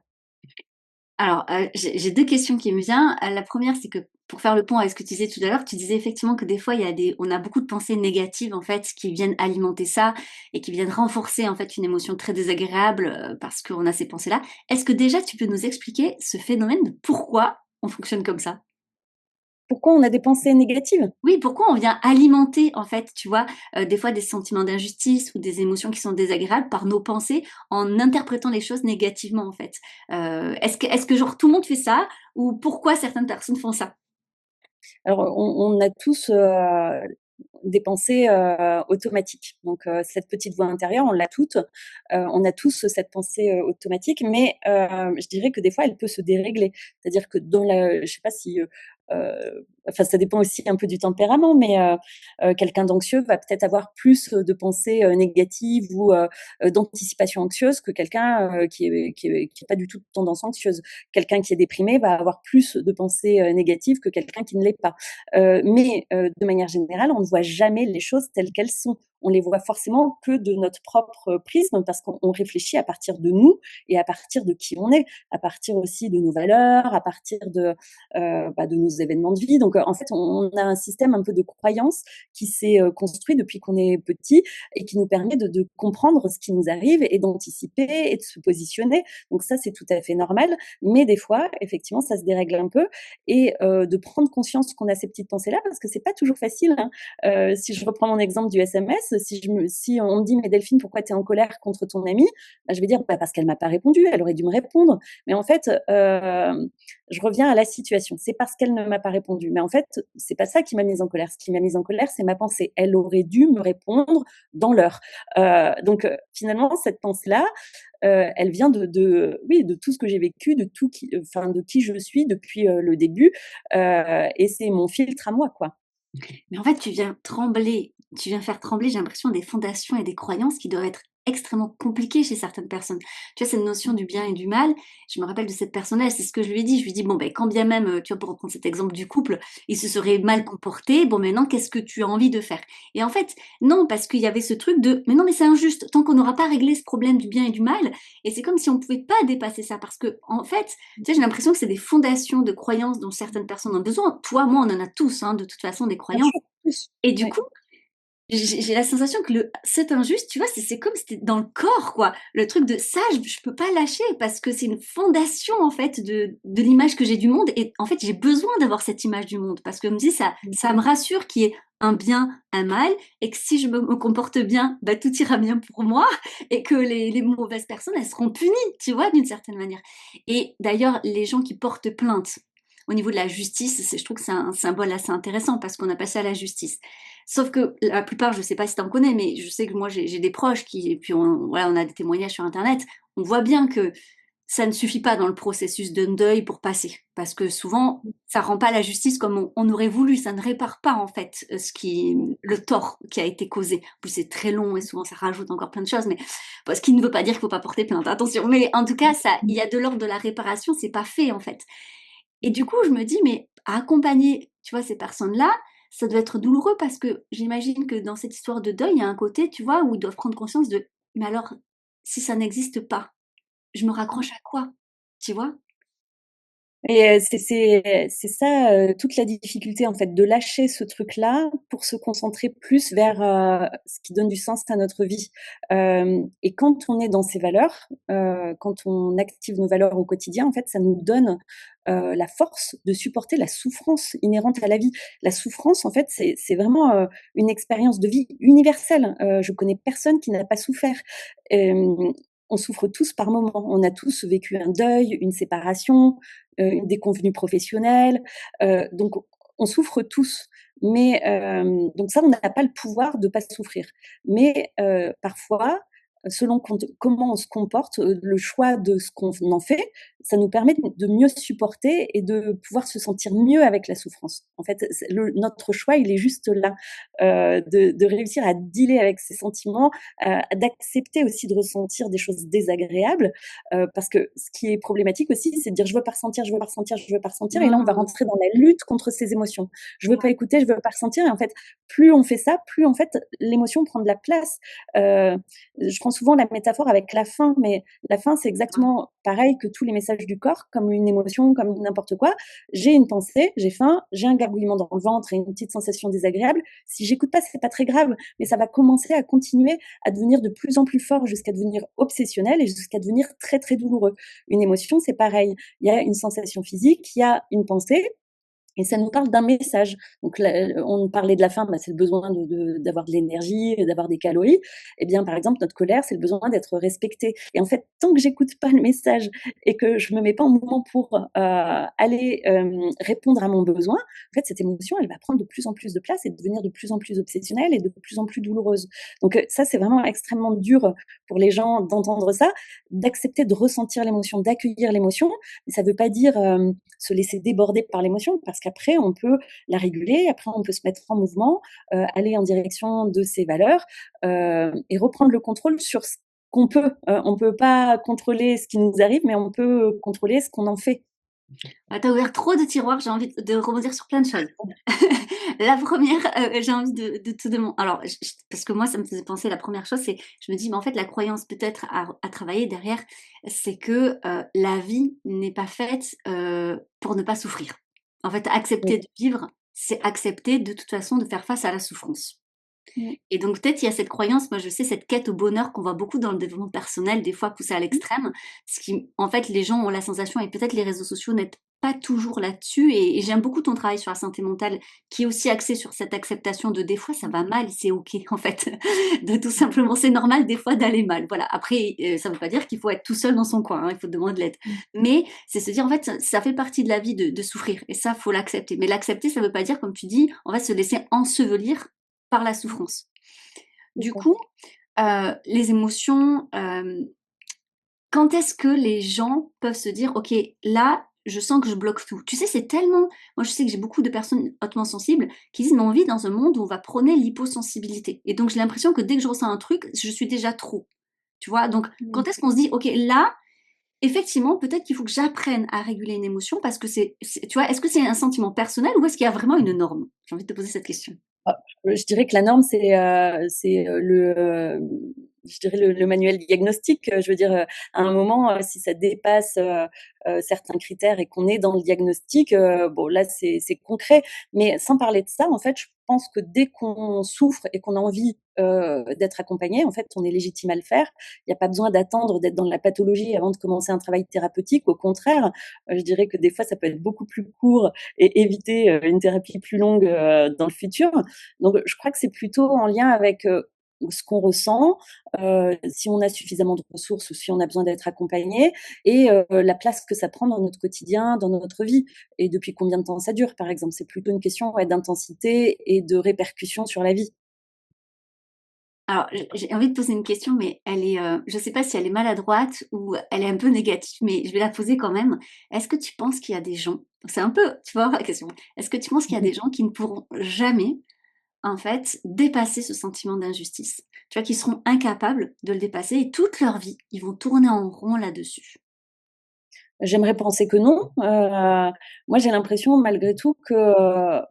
Alors, j'ai 2 questions qui me viennent. La première, c'est que pour faire le pont avec ce que tu disais tout à l'heure, tu disais effectivement que des fois, il y a des on a beaucoup de pensées négatives, en fait, qui viennent alimenter ça et qui viennent renforcer, en fait, une émotion très désagréable, parce qu'on a ces pensées-là. Est-ce que déjà tu peux nous expliquer ce phénomène de pourquoi on fonctionne comme ça? Pourquoi on a des pensées négatives? Oui, pourquoi on vient alimenter, en fait, tu vois, des fois des sentiments d'injustice ou des émotions qui sont désagréables par nos pensées en interprétant les choses négativement, en fait? Est-ce que genre tout le monde fait ça ou pourquoi certaines personnes font ça? Alors, on a tous, des pensées, automatiques. Donc, cette petite voix intérieure, on l'a toutes. On a tous cette pensée, automatique, mais, je dirais que des fois, elle peut se dérégler. C'est-à-dire que je sais pas si, enfin, ça dépend aussi un peu du tempérament, mais, quelqu'un d'anxieux va peut-être avoir plus de pensées, négatives ou, d'anticipation anxieuse que quelqu'un, qui est pas du tout de tendance anxieuse. Quelqu'un qui est déprimé va avoir plus de pensées, négatives que quelqu'un qui ne l'est pas. Mais de manière générale, on ne voit jamais les choses telles qu'elles sont. on les voit forcément que de notre propre prisme parce qu'on réfléchit à partir de nous et à partir de qui on est, à partir aussi de nos valeurs, à partir de nos événements de vie. Donc, en fait, on a un système un peu de croyance qui s'est construit depuis qu'on est petit et qui nous permet de comprendre ce qui nous arrive et d'anticiper et de se positionner. Donc ça, c'est tout à fait normal. Mais des fois, effectivement, ça se dérègle un peu et de prendre conscience qu'on a ces petites pensées-là parce que c'est pas toujours facile. Hein. Si je reprends mon exemple du SMS, si on me dit mais Delphine, pourquoi tu es en colère contre ton amie, je vais dire parce qu'elle m'a pas répondu, elle aurait dû me répondre. Mais en fait, je reviens à la situation. C'est parce qu'elle ne m'a pas répondu. Mais en fait, c'est pas ça qui m'a mise en colère. Ce qui m'a mise en colère, c'est ma pensée. Elle aurait dû me répondre dans l'heure. Donc finalement, cette pensée-là, elle vient oui, de tout ce que j'ai vécu, de qui je suis depuis le début, et c'est mon filtre à moi, quoi. Mais en fait, tu viens faire trembler, j'ai l'impression, des fondations et des croyances qui doivent être extrêmement compliquées chez certaines personnes. Tu vois, cette notion du bien et du mal, je me rappelle de cette personne-là, c'est ce que je lui ai dit. Je lui ai dit, bon, ben, quand bien même, tu vois, pour reprendre cet exemple du couple, il se serait mal comporté, bon, maintenant, qu'est-ce que tu as envie de faire? Et en fait, non, parce qu'il y avait ce truc de, mais non, mais c'est injuste, tant qu'on n'aura pas réglé ce problème du bien et du mal, et c'est comme si on ne pouvait pas dépasser ça, parce que, en fait, tu sais, j'ai l'impression que c'est des fondations de croyances dont certaines personnes ont besoin. Toi, moi, on en a tous, hein, de toute façon, des Bien croyances. sûr, plus. Et du Ouais. coup, j'ai la sensation que c'est injuste, tu vois, c'est comme si c'était dans le corps, quoi. Le truc de ça, je peux pas lâcher parce que c'est une fondation, en fait, de l'image que j'ai du monde. Et en fait, j'ai besoin d'avoir cette image du monde parce que je me dis, ça me rassure qu'il y ait un bien, un mal, et que si je me comporte bien, bah, tout ira bien pour moi, et que les mauvaises personnes, elles seront punies, tu vois, d'une certaine manière. Et d'ailleurs, les gens qui portent plainte au niveau de la justice, je trouve que c'est un symbole assez intéressant parce qu'on a passé à la justice. Sauf que la plupart, je sais pas si tu en connais, mais je sais que moi j'ai des proches qui, et puis voilà, on a des témoignages sur Internet, on voit bien que ça ne suffit pas dans le processus d'un deuil pour passer. Parce que souvent, ça rend pas la justice comme on aurait voulu, ça ne répare pas en fait le tort qui a été causé. En plus, c'est très long et souvent ça rajoute encore plein de choses, mais ce qui ne veut pas dire qu'il faut pas porter plainte, attention. Mais en tout cas, il y a de l'ordre de la réparation, c'est pas fait en fait. Et du coup, je me dis, mais à accompagner, tu vois, ces personnes-là, ça doit être douloureux parce que j'imagine que dans cette histoire de deuil, il y a un côté, tu vois, où ils doivent prendre conscience de, mais alors, si ça n'existe pas, je me raccroche à quoi? Tu vois? Et c'est ça, toute la difficulté, en fait, de lâcher ce truc-là pour se concentrer plus vers, ce qui donne du sens à notre vie. Hem Et quand on est dans ces valeurs, quand on active nos valeurs au quotidien, en fait, ça nous donne, la force de supporter la souffrance inhérente à la vie. La souffrance, en fait, c'est vraiment, une expérience de vie universelle. Je connais personne qui n'a pas souffert. Hem On souffre tous par moments. On a tous vécu un deuil, une séparation, une déconvenue professionnelle, donc on souffre tous. Mais donc ça, on n'a pas le pouvoir de pas souffrir. Mais parfois, selon comment on se comporte, le choix de ce qu'on en fait, ça nous permet de mieux supporter et de pouvoir se sentir mieux avec la souffrance. En fait, notre choix, il est juste là, de réussir à dealer avec ces sentiments, d'accepter aussi de ressentir des choses désagréables, parce que ce qui est problématique aussi, c'est de dire: «Je veux pas ressentir, je veux pas ressentir, je veux pas ressentir» et là, on va Mmh. rentrer dans la lutte contre ces émotions. Je veux pas écouter, je veux pas ressentir et en fait, plus on fait ça, plus en fait, l'émotion prend de la place. Je prends souvent la métaphore avec la faim, mais la faim, c'est exactement pareil que tous les messages du corps, comme une émotion, comme n'importe quoi. J'ai une pensée, j'ai faim, j'ai un gargouillement dans le ventre et une petite sensation désagréable. Si j'écoute pas, c'est pas très grave, mais ça va commencer à continuer à devenir de plus en plus fort jusqu'à devenir obsessionnel et jusqu'à devenir très, très douloureux. Une émotion, c'est pareil. Il y a une sensation physique, il y a une pensée, et ça nous parle d'un message. Donc là, on parlait de la faim, bah, c'est le besoin d'avoir de l'énergie, d'avoir des calories. Eh bien, par exemple, notre colère, c'est le besoin d'être respecté. Et en fait, tant que j'écoute pas le message et que je me mets pas en mouvement pour aller répondre à mon besoin, en fait, cette émotion, elle va prendre de plus en plus de place et devenir de plus en plus obsessionnelle et de plus en plus douloureuse. Donc ça, c'est vraiment extrêmement dur pour les gens d'entendre ça, d'accepter de ressentir l'émotion, d'accueillir l'émotion. Mais ça veut pas dire se laisser déborder par l'émotion parce qu'après on peut la réguler, après on peut se mettre en mouvement, aller en direction de ses valeurs, et reprendre le contrôle sur ce qu'on peut. On peut pas contrôler ce qui nous arrive, mais on peut contrôler ce qu'on en fait. Ah, tu ouvert trop de tiroirs, j'ai envie de rebondir sur plein de choses. La première, j'ai envie de te demander. Alors parce que moi ça me faisait penser la première chose, c'est je me dis: «Mais en fait la croyance peut-être à travailler derrière, c'est que, la vie n'est pas faite, pour ne pas souffrir». En fait, Oui. accepter de vivre, c'est accepter de toute façon de faire face à la souffrance. Mmh. Et donc peut-être il y a cette croyance, moi je sais cette quête au bonheur qu'on voit beaucoup dans le développement personnel, des fois poussée à Mmh. l'extrême, ce qui en fait les gens ont la sensation et peut-être les réseaux sociaux n'aident pas toujours là-dessus et j'aime beaucoup ton travail sur la santé mentale qui est aussi axé sur cette acceptation de des fois ça va mal, c'est OK en fait, de tout simplement c'est normal des fois d'aller mal. Voilà, après, ça ne veut pas dire qu'il faut être tout seul dans son coin, hein, il faut demander de l'aide. Mmh. Mais c'est se dire en fait ça fait partie de la vie de souffrir et ça faut l'accepter. Mais l'accepter ça ne veut pas dire comme tu dis, on va se laisser ensevelir par la souffrance. C'est Du ça. coup, les émotions, quand est-ce que les gens peuvent se dire: «OK, là, je sens que je bloque tout». Tu sais, c'est tellement moi, je sais que j'ai beaucoup de personnes hautement sensibles qui disent: «Mais on vit dans un monde où on va prôner l'hyposensibilité» et donc j'ai l'impression que dès que je ressens un truc, je suis déjà trop. Tu vois? Donc Mmh. quand est-ce qu'on se dit: «OK, là, effectivement, peut-être qu'il faut que j'apprenne à réguler une émotion» parce que c'est tu vois? Est-ce que c'est un sentiment personnel ou est-ce qu'il y a vraiment une norme? J'ai envie de te poser cette question. Ah, je dirais que la norme, je dirais le manuel diagnostique. Je veux dire, à un moment, si ça dépasse, certains critères et qu'on est dans le diagnostic, bon là, c'est concret. Mais sans parler de ça, en fait, je pense que dès qu'on souffre et qu'on a envie, d'être accompagné, en fait, on est légitime à le faire. Il y a pas besoin d'attendre d'être dans la pathologie avant de commencer un travail thérapeutique. Au contraire, je dirais que des fois, ça peut être beaucoup plus court et éviter, une thérapie plus longue, dans le futur. Donc, je crois que c'est plutôt en lien avec, ce qu'on ressent, si on a suffisamment de ressources ou si on a besoin d'être accompagné et la place que ça prend dans notre quotidien, dans notre vie et depuis combien de temps ça dure, par exemple. C'est plutôt une question, ouais, d'intensité et de répercussions sur la vie. Alors, j'ai envie de poser une question, mais elle est, je ne sais pas si elle est maladroite ou elle est un peu négative, mais je vais la poser quand même. Est-ce que tu penses qu'il y a des gens c'est un peu, tu vois, la question. Est-ce que tu penses qu'il y a des gens qui ne pourront jamais, en fait, dépasser ce sentiment d'injustice? Tu vois, qui seront incapables de le dépasser et toute leur vie, ils vont tourner en rond là-dessus? J'aimerais penser que non. Moi, j'ai l'impression malgré tout que,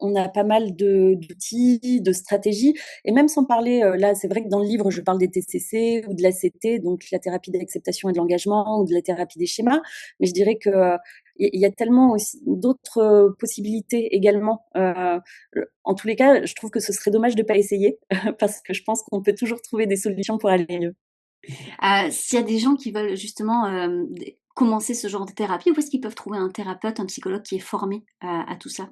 on a pas mal de d'outils, de stratégies et même sans parler, là, c'est vrai que dans le livre, je parle des TCC ou de l'ACT, donc la thérapie d'acceptation et de l'engagement ou de la thérapie des schémas. Mais je dirais que, il y a tellement aussi d'autres, possibilités également. En tous les cas, je trouve que ce serait dommage de pas essayer parce que je pense qu'on peut toujours trouver des solutions pour aller mieux. S'il y a des gens qui veulent justement, commencer ce genre de thérapie, où est-ce qu'ils peuvent trouver un thérapeute, un psychologue qui est formé à tout ça?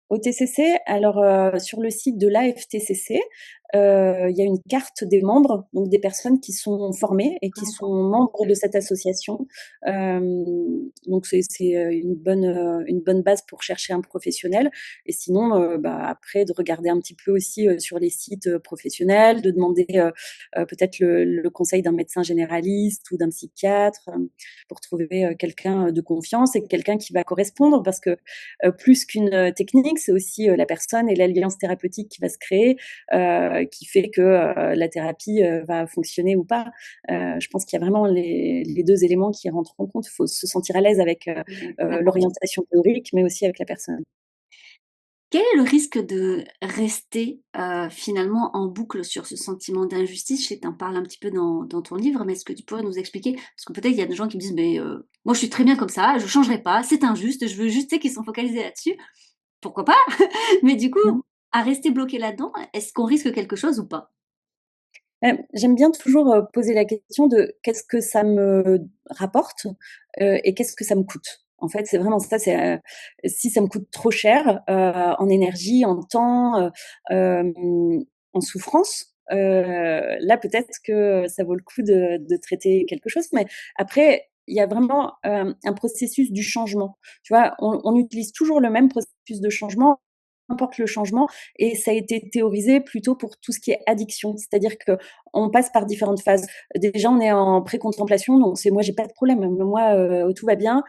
Au TCC, alors, sur le site de l'AFTCC, il y a une carte des membres, donc des personnes qui sont formées et qui sont membres de cette association. Hem, donc c'est une bonne base pour chercher un professionnel et sinon, bah, après de regarder un petit peu aussi, sur les sites, professionnels, de demander, peut-être le conseil d'un médecin généraliste ou d'un psychiatre, pour trouver, quelqu'un, de confiance et quelqu'un qui va correspondre parce que plus qu'une technique, c'est aussi la personne et l'alliance thérapeutique qui va se créer, qui fait que la thérapie va fonctionner ou pas. Je pense qu'il y a vraiment les deux éléments qui rentrent en compte. Il faut se sentir à l'aise avec D'accord. l'orientation théorique, mais aussi avec la personne. Quel est le risque de rester, finalement en boucle sur ce sentiment d'injustice? Je sais que tu en parles un petit peu dans ton livre, mais est-ce que tu pourrais nous expliquer? Parce que peut-être il y a des gens qui me disent: «Mais, moi je suis très bien comme ça, je changerai pas, c'est injuste, je veux juste» tu sais, qui sont focalisés là-dessus. Pourquoi pas? Mais du coup, Mmh. à rester bloqué là-dedans, est-ce qu'on risque quelque chose ou pas? J'aime bien toujours, poser la question de: «Qu'est-ce que ça me rapporte, et qu'est-ce que ça me coûte?» En fait, c'est vraiment ça, si ça me coûte trop cher, en énergie, en temps, hem, en souffrance, là, peut-être que ça vaut le coup de traiter quelque chose. Mais après, il y a vraiment, un processus du changement. Tu vois? On utilise toujours le même processus de changement, importe le changement et ça a été théorisé plutôt pour tout ce qui est addiction. C'est-à-dire que on passe par différentes phases. Déjà, on est en pré-contemplation, donc moi, j'ai pas de problème. Moi, tout va bien.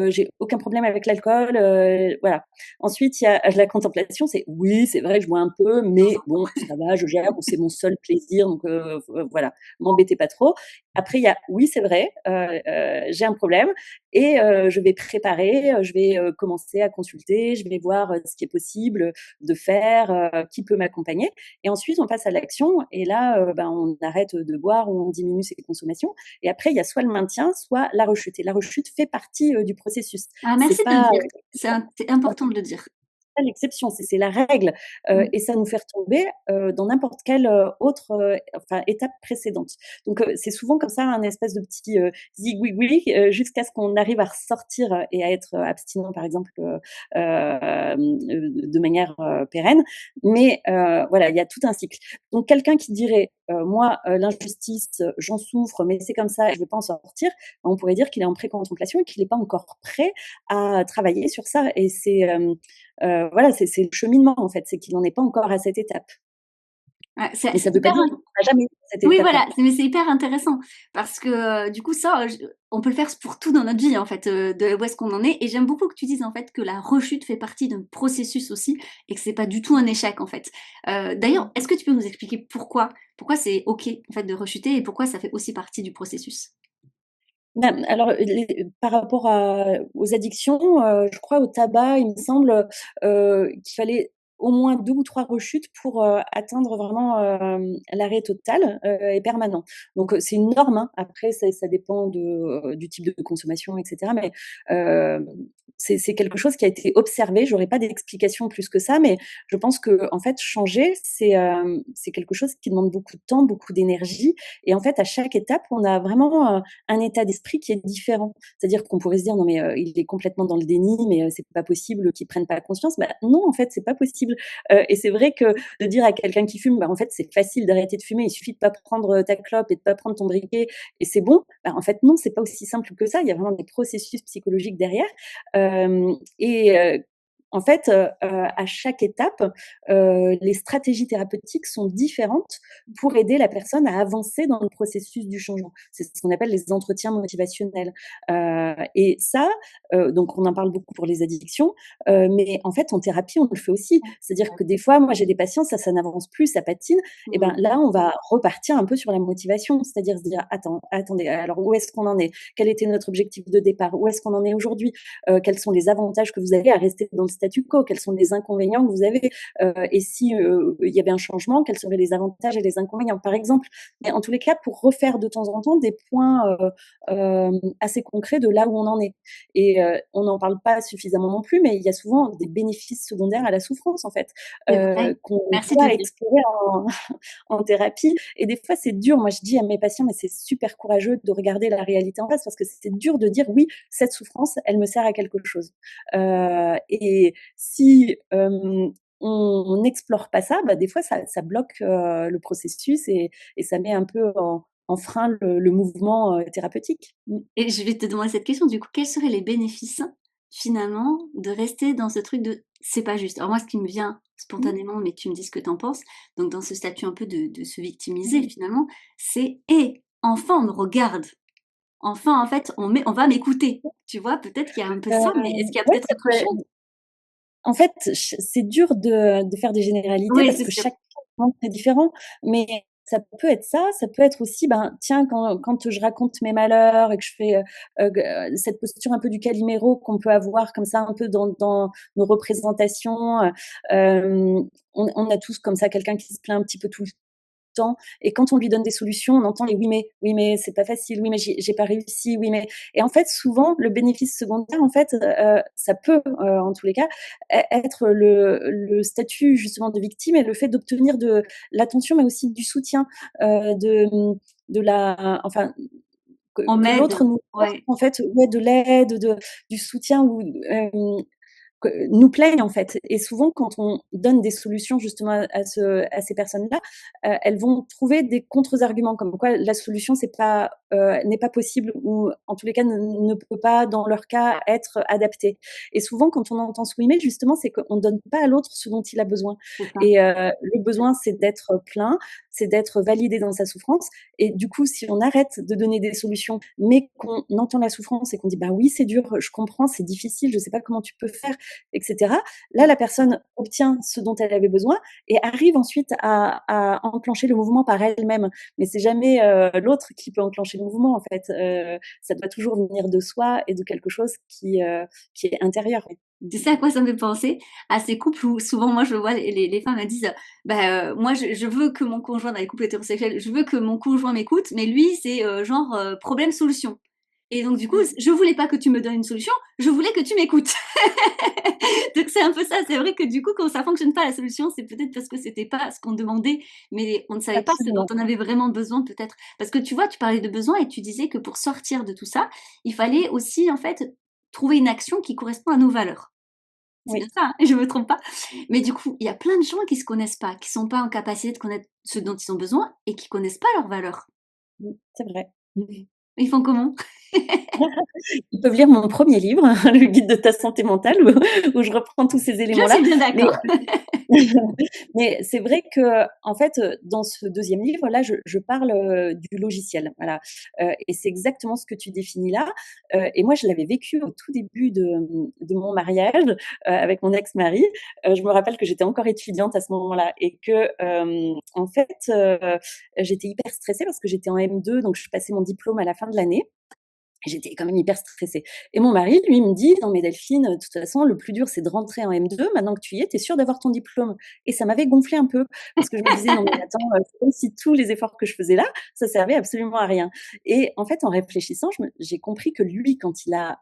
J'ai aucun problème avec l'alcool. Voilà. Ensuite, il y a la contemplation. Oui, c'est vrai que je bois un peu, mais bon, ça va, je gère. C'est mon seul plaisir, donc voilà, m'embêtez pas trop. Après, il y a oui, c'est vrai, j'ai un problème et je vais préparer, je vais commencer à consulter, je vais voir ce qui est possible de faire, qui peut m'accompagner. Et ensuite, on passe à l'action. Et là, on arrête de boire ou on diminue ses consommations. Et après, il y a soit le maintien, soit la rechute. Et la rechute fait partie du processus. Ah, C'est merci de le pas dire. C'est important de le dire. pas l'exception, c'est la règle. Et ça nous fait retomber dans n'importe quelle autre étape précédente. Donc, c'est souvent comme ça un espèce de petit zigouigoui jusqu'à ce qu'on arrive à ressortir et à être abstinent, par exemple, de manière pérenne. Mais voilà, il y a tout un cycle. Donc, quelqu'un qui dirait moi, l'injustice, j'en souffre, mais c'est comme ça, je ne veux pas en sortir, on pourrait dire qu'il est en pré-contemplation et qu'il n'est pas encore prêt à travailler sur ça. Et voilà, c'est le cheminement, en fait, c'est qu'il n'en est pas encore à cette étape. Ouais, Mais ça c'est ne veut pas hyper dire qu'il ne jamais à cette Oui, étape-là. voilà, mais c'est hyper intéressant parce que du coup, ça, on peut le faire pour tout dans notre vie, en fait, de où est-ce qu'on en est. Et j'aime beaucoup que tu dises, en fait, que la rechute fait partie d'un processus aussi et que c'est pas du tout un échec, en fait. D'ailleurs, est-ce que tu peux nous expliquer pourquoi c'est OK, en fait, de rechuter et pourquoi ça fait aussi partie du processus? Alors, par rapport aux addictions, je crois au tabac, il me semble, qu'il fallait au moins 2 ou 3 rechutes pour atteindre vraiment l'arrêt total et permanent. Donc, c'est une norme, hein. Après, ça dépend du type de consommation, et cetera. Mais c'est quelque chose qui a été observé. J'aurais pas d'explication plus que ça, mais je pense que en fait, changer, c'est quelque chose qui demande beaucoup de temps, beaucoup d'énergie. Et en fait, à chaque étape, on a vraiment un état d'esprit qui est différent. C'est-à-dire qu'on pourrait se dire: «Non mais, il est complètement dans le déni, mais, c'est pas possible qu'il prenne pas conscience». Bah, non, en fait, c'est pas possible. Et c'est vrai que de dire à quelqu'un qui fume: «Bah, en fait, c'est facile d'arrêter de fumer, il suffit de pas prendre, ta clope et de pas prendre ton briquet et c'est bon». Bah, en fait, non, c'est pas aussi simple que ça. Il y a vraiment des processus psychologiques derrière. Et en fait, à chaque étape, les stratégies thérapeutiques sont différentes pour aider la personne à avancer dans le processus du changement. C'est ce qu'on appelle les entretiens motivationnels. Et ça, donc on en parle beaucoup pour les addictions, mais en fait en thérapie on le fait aussi. C'est-à-dire que des fois, moi j'ai des patients, ça n'avance plus, ça patine, et ben là on va repartir un peu sur la motivation, c'est-à-dire se dire: Attendez, alors où est-ce qu'on en est? Quel était notre objectif de départ? Où est-ce qu'on en est aujourd'hui? Quels sont les avantages que vous avez à rester dans le statu quo? Quels sont les inconvénients que vous avez? Et si il y avait un changement, quels seraient les avantages et les inconvénients, par exemple? Mais en tous les cas, pour refaire de temps en temps des points assez concrets de là où on en est. Et on n'en parle pas suffisamment non plus, mais il y a souvent des bénéfices secondaires à la souffrance, en fait, C'est vrai. qu'on Merci de le doit dire. explorer en thérapie. Et des fois, c'est dur. Moi, je dis à mes patients, mais c'est super courageux de regarder la réalité en face parce que c'est dur de dire oui, cette souffrance, elle me sert à quelque chose. Et si on n'explore pas ça, bah, des fois, ça bloque le processus et ça met un peu en frein le mouvement thérapeutique. Mmh. Et je vais te demander cette question, du coup, quels seraient les bénéfices, finalement, de rester dans ce truc de c'est pas juste? Alors moi, ce qui me vient Mmh. spontanément, mais tu me dis ce que tu en penses, donc dans ce statut un peu de se victimiser Mmh. finalement, c'est: «Eh, enfin on me regarde! Enfin, en fait, on va m'écouter!» Tu vois? Peut-être qu'il y a un peu ça, mais est-ce qu'il y a Ouais, peut-être ça autre peut chose? en fait, c'est dur de faire des généralités Oui, parce c'est que sûr. chaque cas est différent, mais ça peut être ça, ça peut être aussi, ben, tiens, quand je raconte mes malheurs et que je fais, cette posture un peu du Calimero qu'on peut avoir comme ça un peu dans nos représentations, on a tous comme ça quelqu'un qui se plaint un petit peu tout le temps, et quand on lui donne des solutions, on entend les oui mais c'est pas facile, oui mais j'ai pas réussi, oui mais, et en fait souvent le bénéfice secondaire en fait, ça peut, en tous les cas, être le statut justement de victime et le fait d'obtenir de l'attention mais aussi du soutien, de la enfin On que m'aide, l'autre nous porte ouais. en fait, ouais, de l'aide, du soutien, ou que nous plaignent en fait. Et souvent quand on donne des solutions justement à ces personnes-là, elles vont trouver des contre-arguments comme quoi la solution c'est pas, n'est pas possible, ou en tous les cas ne peut pas dans leur cas être adaptée. Et souvent quand on entend ce «oui mais» justement, c'est qu'on donne pas à l'autre ce dont il a besoin. C'est ça. Et le besoin c'est d'être plein, c'est d'être validé dans sa souffrance. Et du coup, si on arrête de donner des solutions, mais qu'on entend la souffrance et qu'on dit, bah oui, c'est dur, je comprends, c'est difficile, je sais pas comment tu peux faire, etc. Là, la personne obtient ce dont elle avait besoin et arrive ensuite à enclencher le mouvement par elle-même. Mais c'est jamais l'autre qui peut enclencher le mouvement, en fait. Ça doit toujours venir de soi et de quelque chose qui est intérieur. Tu sais à quoi ça me fait penser? À ces couples où souvent, moi, je vois les femmes elles disent, moi, je veux que mon conjoint, dans les couples hétérosexuels, je veux que mon conjoint m'écoute, mais lui, c'est genre problème-solution. Et donc, du coup, je voulais pas que tu me donnes une solution, je voulais que tu m'écoutes. Donc, c'est un peu ça. C'est vrai que du coup, quand ça fonctionne pas la solution, c'est peut-être parce que c'était pas ce qu'on demandait, mais on ne savait pas ce dont Absolument. on avait vraiment besoin, peut-être. Parce que tu vois, tu parlais de besoin et tu disais que pour sortir de tout ça, il fallait aussi, en fait, trouver une action qui correspond à nos valeurs. C'est bien Oui, ça, hein, je me trompe pas. Mais du coup, il y a plein de gens qui se connaissent pas, qui sont pas en capacité de connaître ce dont ils ont besoin et qui connaissent pas leurs valeurs. c'est vrai. Ils font comment? Ils peuvent lire mon premier livre, Le guide de ta santé mentale, où je reprends tous ces Je éléments-là. suis bien Mais d'accord. mais c'est vrai que, en fait, dans ce deuxième livre-là, je parle, du logiciel, voilà, et c'est exactement ce que tu définis là, et moi, je l'avais vécu au tout début de mon mariage, avec mon ex-mari. Je me rappelle que j'étais encore étudiante à ce moment-là et que, en fait, j'étais hyper stressée parce que j'étais en M2, donc je passais mon diplôme à la fin de l'année. J'étais quand même hyper stressée et mon mari, lui, me dit: «Non mais Delphine, de toute façon, le plus dur, c'est de rentrer en M2. Maintenant que tu y es, tu es sûre d'avoir ton diplôme» et ça m'avait gonflé un peu parce que je me disais: «Non mais attends, c'est comme si tous les efforts que je faisais là, ça servait absolument à rien» et en fait, en réfléchissant, j'ai compris que lui, quand il a,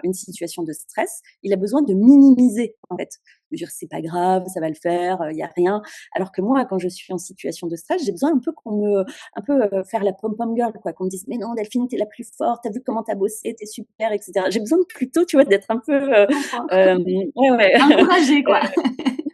une situation de stress, il a besoin de minimiser, en fait. De dire: «C'est pas grave, ça va le faire, il y a rien». Alors que moi, quand je suis en situation de stress, j'ai besoin un peu qu'on me un peu faire la pom-pom girl, quoi, qu'on me dise: «Mais non, Delphine, t'es la plus forte, t'as vu comment t'as bossé, t'es super», etc. J'ai besoin plutôt, tu vois, d'être un peu, Je comprends. ouais, ouais, Encourager, quoi.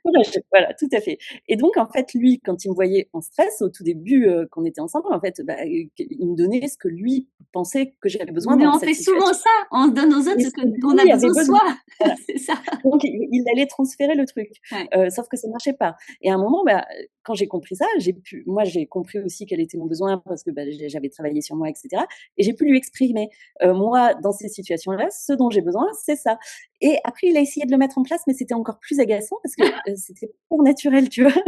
encouragée, voilà, tout à fait. Et donc, en fait, lui, quand il me voyait en stress, au tout début, qu'on était ensemble, en fait, bah, il me donnait ce que lui pensait que j'avais besoin Mais dans on cette fait souvent situation ça, on donne aux autres et ce ce que qu'on a lui avait besoin besoin. soi. Voilà. C'est ça. Donc il allait transférer le truc, Ouais. sauf que ça marchait pas et à un moment, bah, quand j'ai compris ça, j'ai compris aussi quel était mon besoin parce que, bah, j'avais travaillé sur moi et cetera et j'ai pu lui exprimer, moi, dans ces situations-là, ce dont j'ai besoin, c'est ça et après il a essayé de le mettre en place, mais c'était encore plus agaçant parce que, c'était pas pour naturel, tu vois?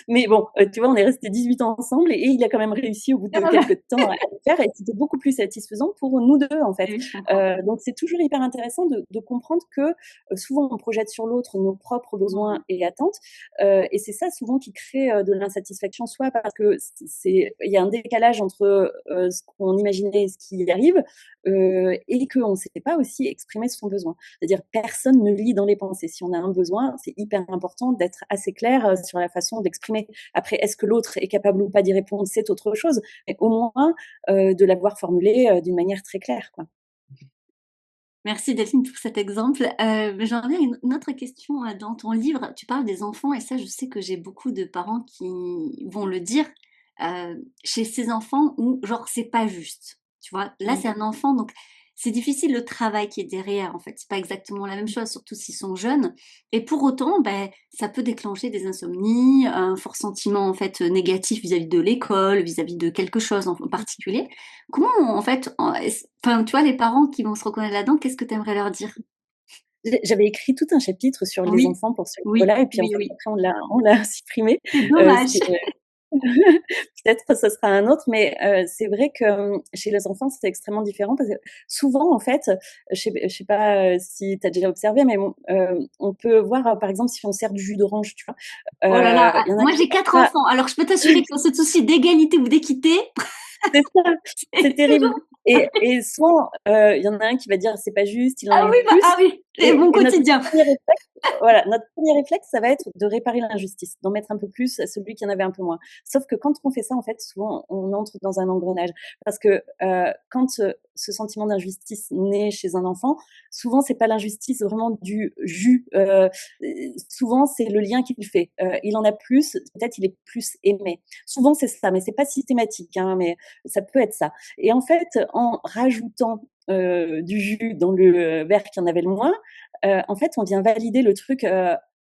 Mais bon, tu vois, on est restés 18 ans ensemble et il a quand même réussi au bout de quelques temps à le faire et c'était beaucoup plus satisfaisant pour nous 2 en fait. Oui, je comprends. Donc c'est toujours hyper intéressant de comprendre que, souvent on projette sur l'autre nos propres besoins Mmh. et attentes, et c'est ça souvent qui crée, de l'insatisfaction soit parce que c'est il y a un décalage entre, ce qu'on imaginait et ce qui arrive, et qu'on ne sait pas aussi exprimer son besoin. C'est-à-dire personne ne lit dans les pensées. Si on a un besoin, c'est hyper important d'être assez clair, sur la façon d'exprimer. Après, est-ce que l'autre est capable ou pas d'y répondre? C'est autre chose, mais au moins, de l'avoir formulé, d'une manière très claire, quoi. Merci Delphine pour cet exemple. J'en reviens à une autre question, dans ton livre, tu parles des enfants et ça, je sais que j'ai beaucoup de parents qui vont le dire, chez ces enfants où genre c'est pas juste, tu vois? Là, Mmh. c'est un enfant donc c'est difficile le travail qui est derrière en fait, c'est pas exactement la même chose, surtout s'ils sont jeunes et pour autant, ça peut déclencher des insomnies, un fort sentiment en fait, négatif vis-à-vis de l'école, vis-à-vis de quelque chose en particulier. Comment en fait, enfin, tu vois, les parents qui vont se reconnaître là-dedans, qu'est-ce que tu aimerais leur dire? J'avais écrit tout un chapitre sur les Oui, enfants pour ce oui, livre-là et puis en oui, fait oui. après on l'a supprimé. C'est dommage. C'est peut-être que ce sera un autre, mais c'est vrai que, chez les enfants, c'est extrêmement différent parce que souvent, en fait, je sais pas, si tu as déjà observé, mais bon, on peut voir, par exemple, si on sert du jus d'orange, tu vois? Oh là là, Il y en a moi qui j'ai vont 4 pas enfants, alors je peux t'assurer que sur ce souci d'égalité ou d'équité, c'est ça, c'est c'est terrible toujours et souvent, il y en a un qui va dire: «C'est pas juste, il en ah a eu oui, plus» ah oui, c'est et mon notre quotidien. premier réflexe voilà, notre premier réflexe, ça va être de réparer l'injustice, d'en mettre un peu plus à celui qui en avait un peu moins. Sauf que quand on fait ça, en fait, souvent, on entre dans un engrenage parce que, quand, ce sentiment d'injustice naît chez un enfant, souvent, c'est pas l'injustice vraiment du jus, souvent, c'est le lien qu'il fait. Il en a plus, peut-être il est plus aimé. Souvent, c'est ça, mais c'est pas systématique, hein, mais ça peut être ça. Et en fait, en rajoutant, du jus dans le verre qui en avait le moins, en fait, on vient valider le truc,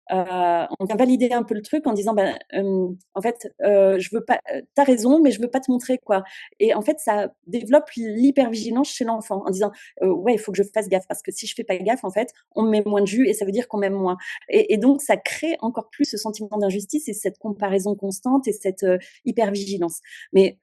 on vient valider un peu le truc en disant, en fait, je veux pas, t'as raison, mais je veux pas te montrer quoi. Et en fait, ça développe l'hypervigilance chez l'enfant en disant, ouais, il faut que je fasse gaffe parce que si je fais pas gaffe, en fait, on me met moins de jus et ça veut dire qu'on m'aime moins. Et donc, ça crée encore plus ce sentiment d'injustice et cette comparaison constante et cette hypervigilance. Mais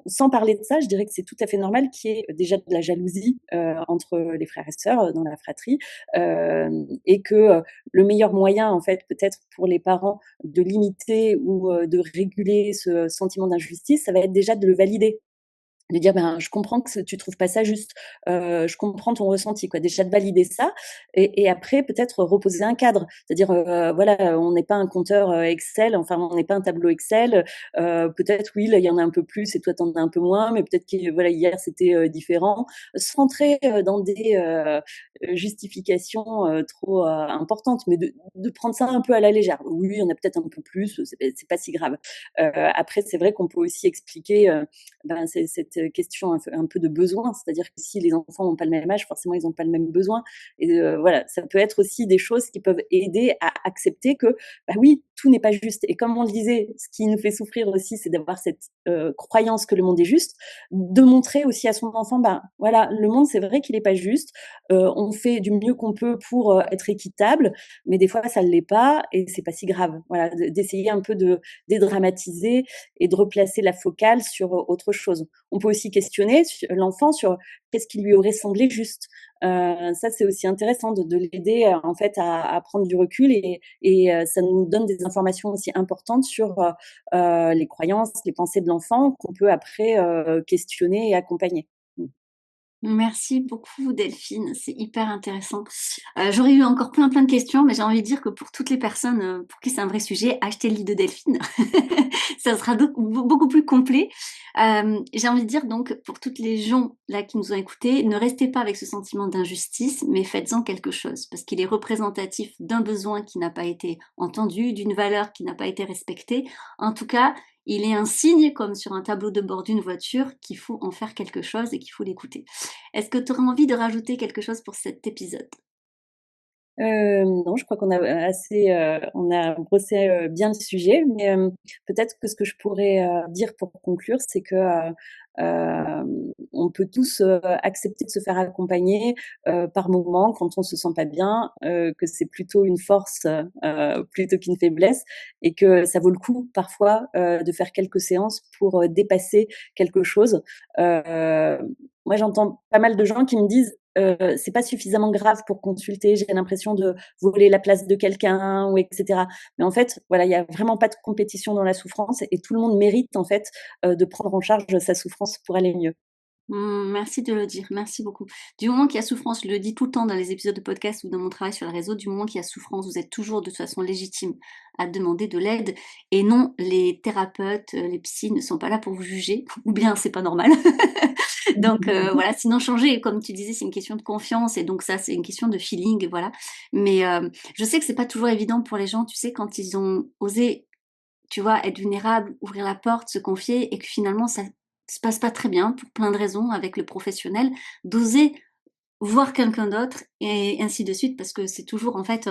sans parler de ça, je dirais que c'est tout à fait normal qu'il y ait déjà de la jalousie entre les frères et sœurs dans la fratrie, et que le meilleur moyen, en fait, peut-être pour les parents de limiter ou de réguler ce sentiment d'injustice, ça va être déjà de le valider. De dire: «Ben, je comprends que tu trouves pas ça juste, je comprends ton ressenti», quoi. Déjà de valider ça et après peut-être reposer un cadre. C'est-à-dire, voilà, on n'est pas un compteur, Excel, enfin, on n'est pas un tableau Excel, peut-être oui, là, il y en a un peu plus et toi, tu en as un peu moins, mais peut-être que voilà, hier, c'était, différent. Se rentrer, dans des, justifications, trop, importantes, mais de prendre ça un peu à la légère. Oui, il y en a peut-être un peu plus, c'est pas si grave. Après, c'est vrai qu'on peut aussi expliquer, c'est cette question un peu de besoin, c'est-à-dire que si les enfants n'ont pas le même âge, forcément ils n'ont pas le même besoin. Et voilà, ça peut être aussi des choses qui peuvent aider à accepter que, bah oui, tout n'est pas juste. Et comme on le disait, ce qui nous fait souffrir aussi, c'est d'avoir cette croyance que le monde est juste, de montrer aussi à son enfant, bah voilà, le monde c'est vrai qu'il n'est pas juste, on fait du mieux qu'on peut pour être équitable, mais des fois ça ne l'est pas et c'est pas si grave. Voilà, d'essayer un peu de dédramatiser et de replacer la focale sur autre chose. On peut aussi questionner l'enfant sur qu'est-ce qui lui aurait semblé juste. Ça, c'est aussi intéressant de l'aider en fait à prendre du recul et ça nous donne des informations aussi importantes sur les croyances, les pensées de l'enfant qu'on peut après questionner et accompagner. Mmh. Merci beaucoup Delphine, c'est hyper intéressant. J'aurais eu encore plein de questions, mais j'ai envie de dire que pour toutes les personnes, pour qui c'est un vrai sujet, achetez le livre de Delphine. Ça sera beaucoup plus complet. J'ai envie de dire donc pour toutes les gens là qui nous ont écoutés, ne restez pas avec ce sentiment d'injustice, mais faites-en quelque chose parce qu'il est représentatif d'un besoin qui n'a pas été entendu, d'une valeur qui n'a pas été respectée. En tout cas, il est un signe, comme sur un tableau de bord d'une voiture, qu'il faut en faire quelque chose et qu'il faut l'écouter. Est-ce que tu aurais envie de rajouter quelque chose pour cet épisode? Non, je crois qu'on a assez, on a brossé, bien le sujet, mais peut-être que ce que je pourrais, dire pour conclure, c'est que, on peut tous, accepter de se faire accompagner, par moments quand on se sent pas bien, que c'est plutôt une force, plutôt qu'une faiblesse et que ça vaut le coup parfois, de faire quelques séances pour, dépasser quelque chose. Heu, Moi, j'entends pas mal de gens qui me disent: C'est pas suffisamment grave pour consulter, j'ai l'impression de voler la place de quelqu'un ou et cetera. Mais en fait, voilà, il y a vraiment pas de compétition dans la souffrance et tout le monde mérite en fait, de prendre en charge sa souffrance pour aller mieux. Merci de le dire, merci beaucoup. Du moment qu'il y a souffrance, je le dis tout le temps dans les épisodes de podcast ou dans mon travail sur le réseau, du moment qu'il y a souffrance, vous êtes toujours de toute façon légitime à demander de l'aide. Et non, les thérapeutes, les psys ne sont pas là pour vous juger, ou bien c'est pas normal. Donc voilà, sinon changer, comme tu disais, c'est une question de confiance et donc ça, c'est une question de feeling, voilà. Mais je sais que c'est pas toujours évident pour les gens, tu sais, quand ils ont osé, tu vois, être vulnérables, ouvrir la porte, se confier et que finalement ça se passe pas très bien pour plein de raisons avec le professionnel, d'oser voir quelqu'un d'autre et ainsi de suite parce que c'est toujours en fait,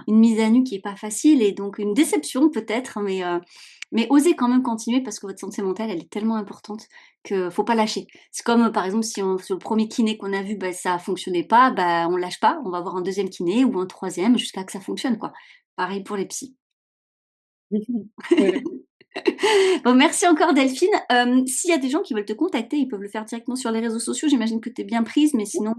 une mise à nu qui est pas facile et donc une déception peut-être, mais osez quand même continuer parce que votre santé mentale, elle est tellement importante que faut pas lâcher. C'est comme, par exemple, si on sur le premier kiné qu'on a vu, bah, ça fonctionnait pas, bah, on lâche pas, on va voir un deuxième kiné ou un troisième jusqu'à que ça fonctionne, quoi. Pareil pour les psys. Oui. Bon, merci encore Delphine. S'il y a des gens qui veulent te contacter, ils peuvent le faire directement sur les réseaux sociaux. J'imagine que tu es bien prise, mais sinon,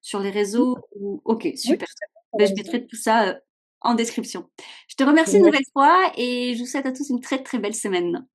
sur les réseaux ou OK, Oui, super. tout Ben, je à fait. mettrai tout ça, en description. Je te remercie une nouvelle fois et je vous souhaite à tous une très, très belle semaine.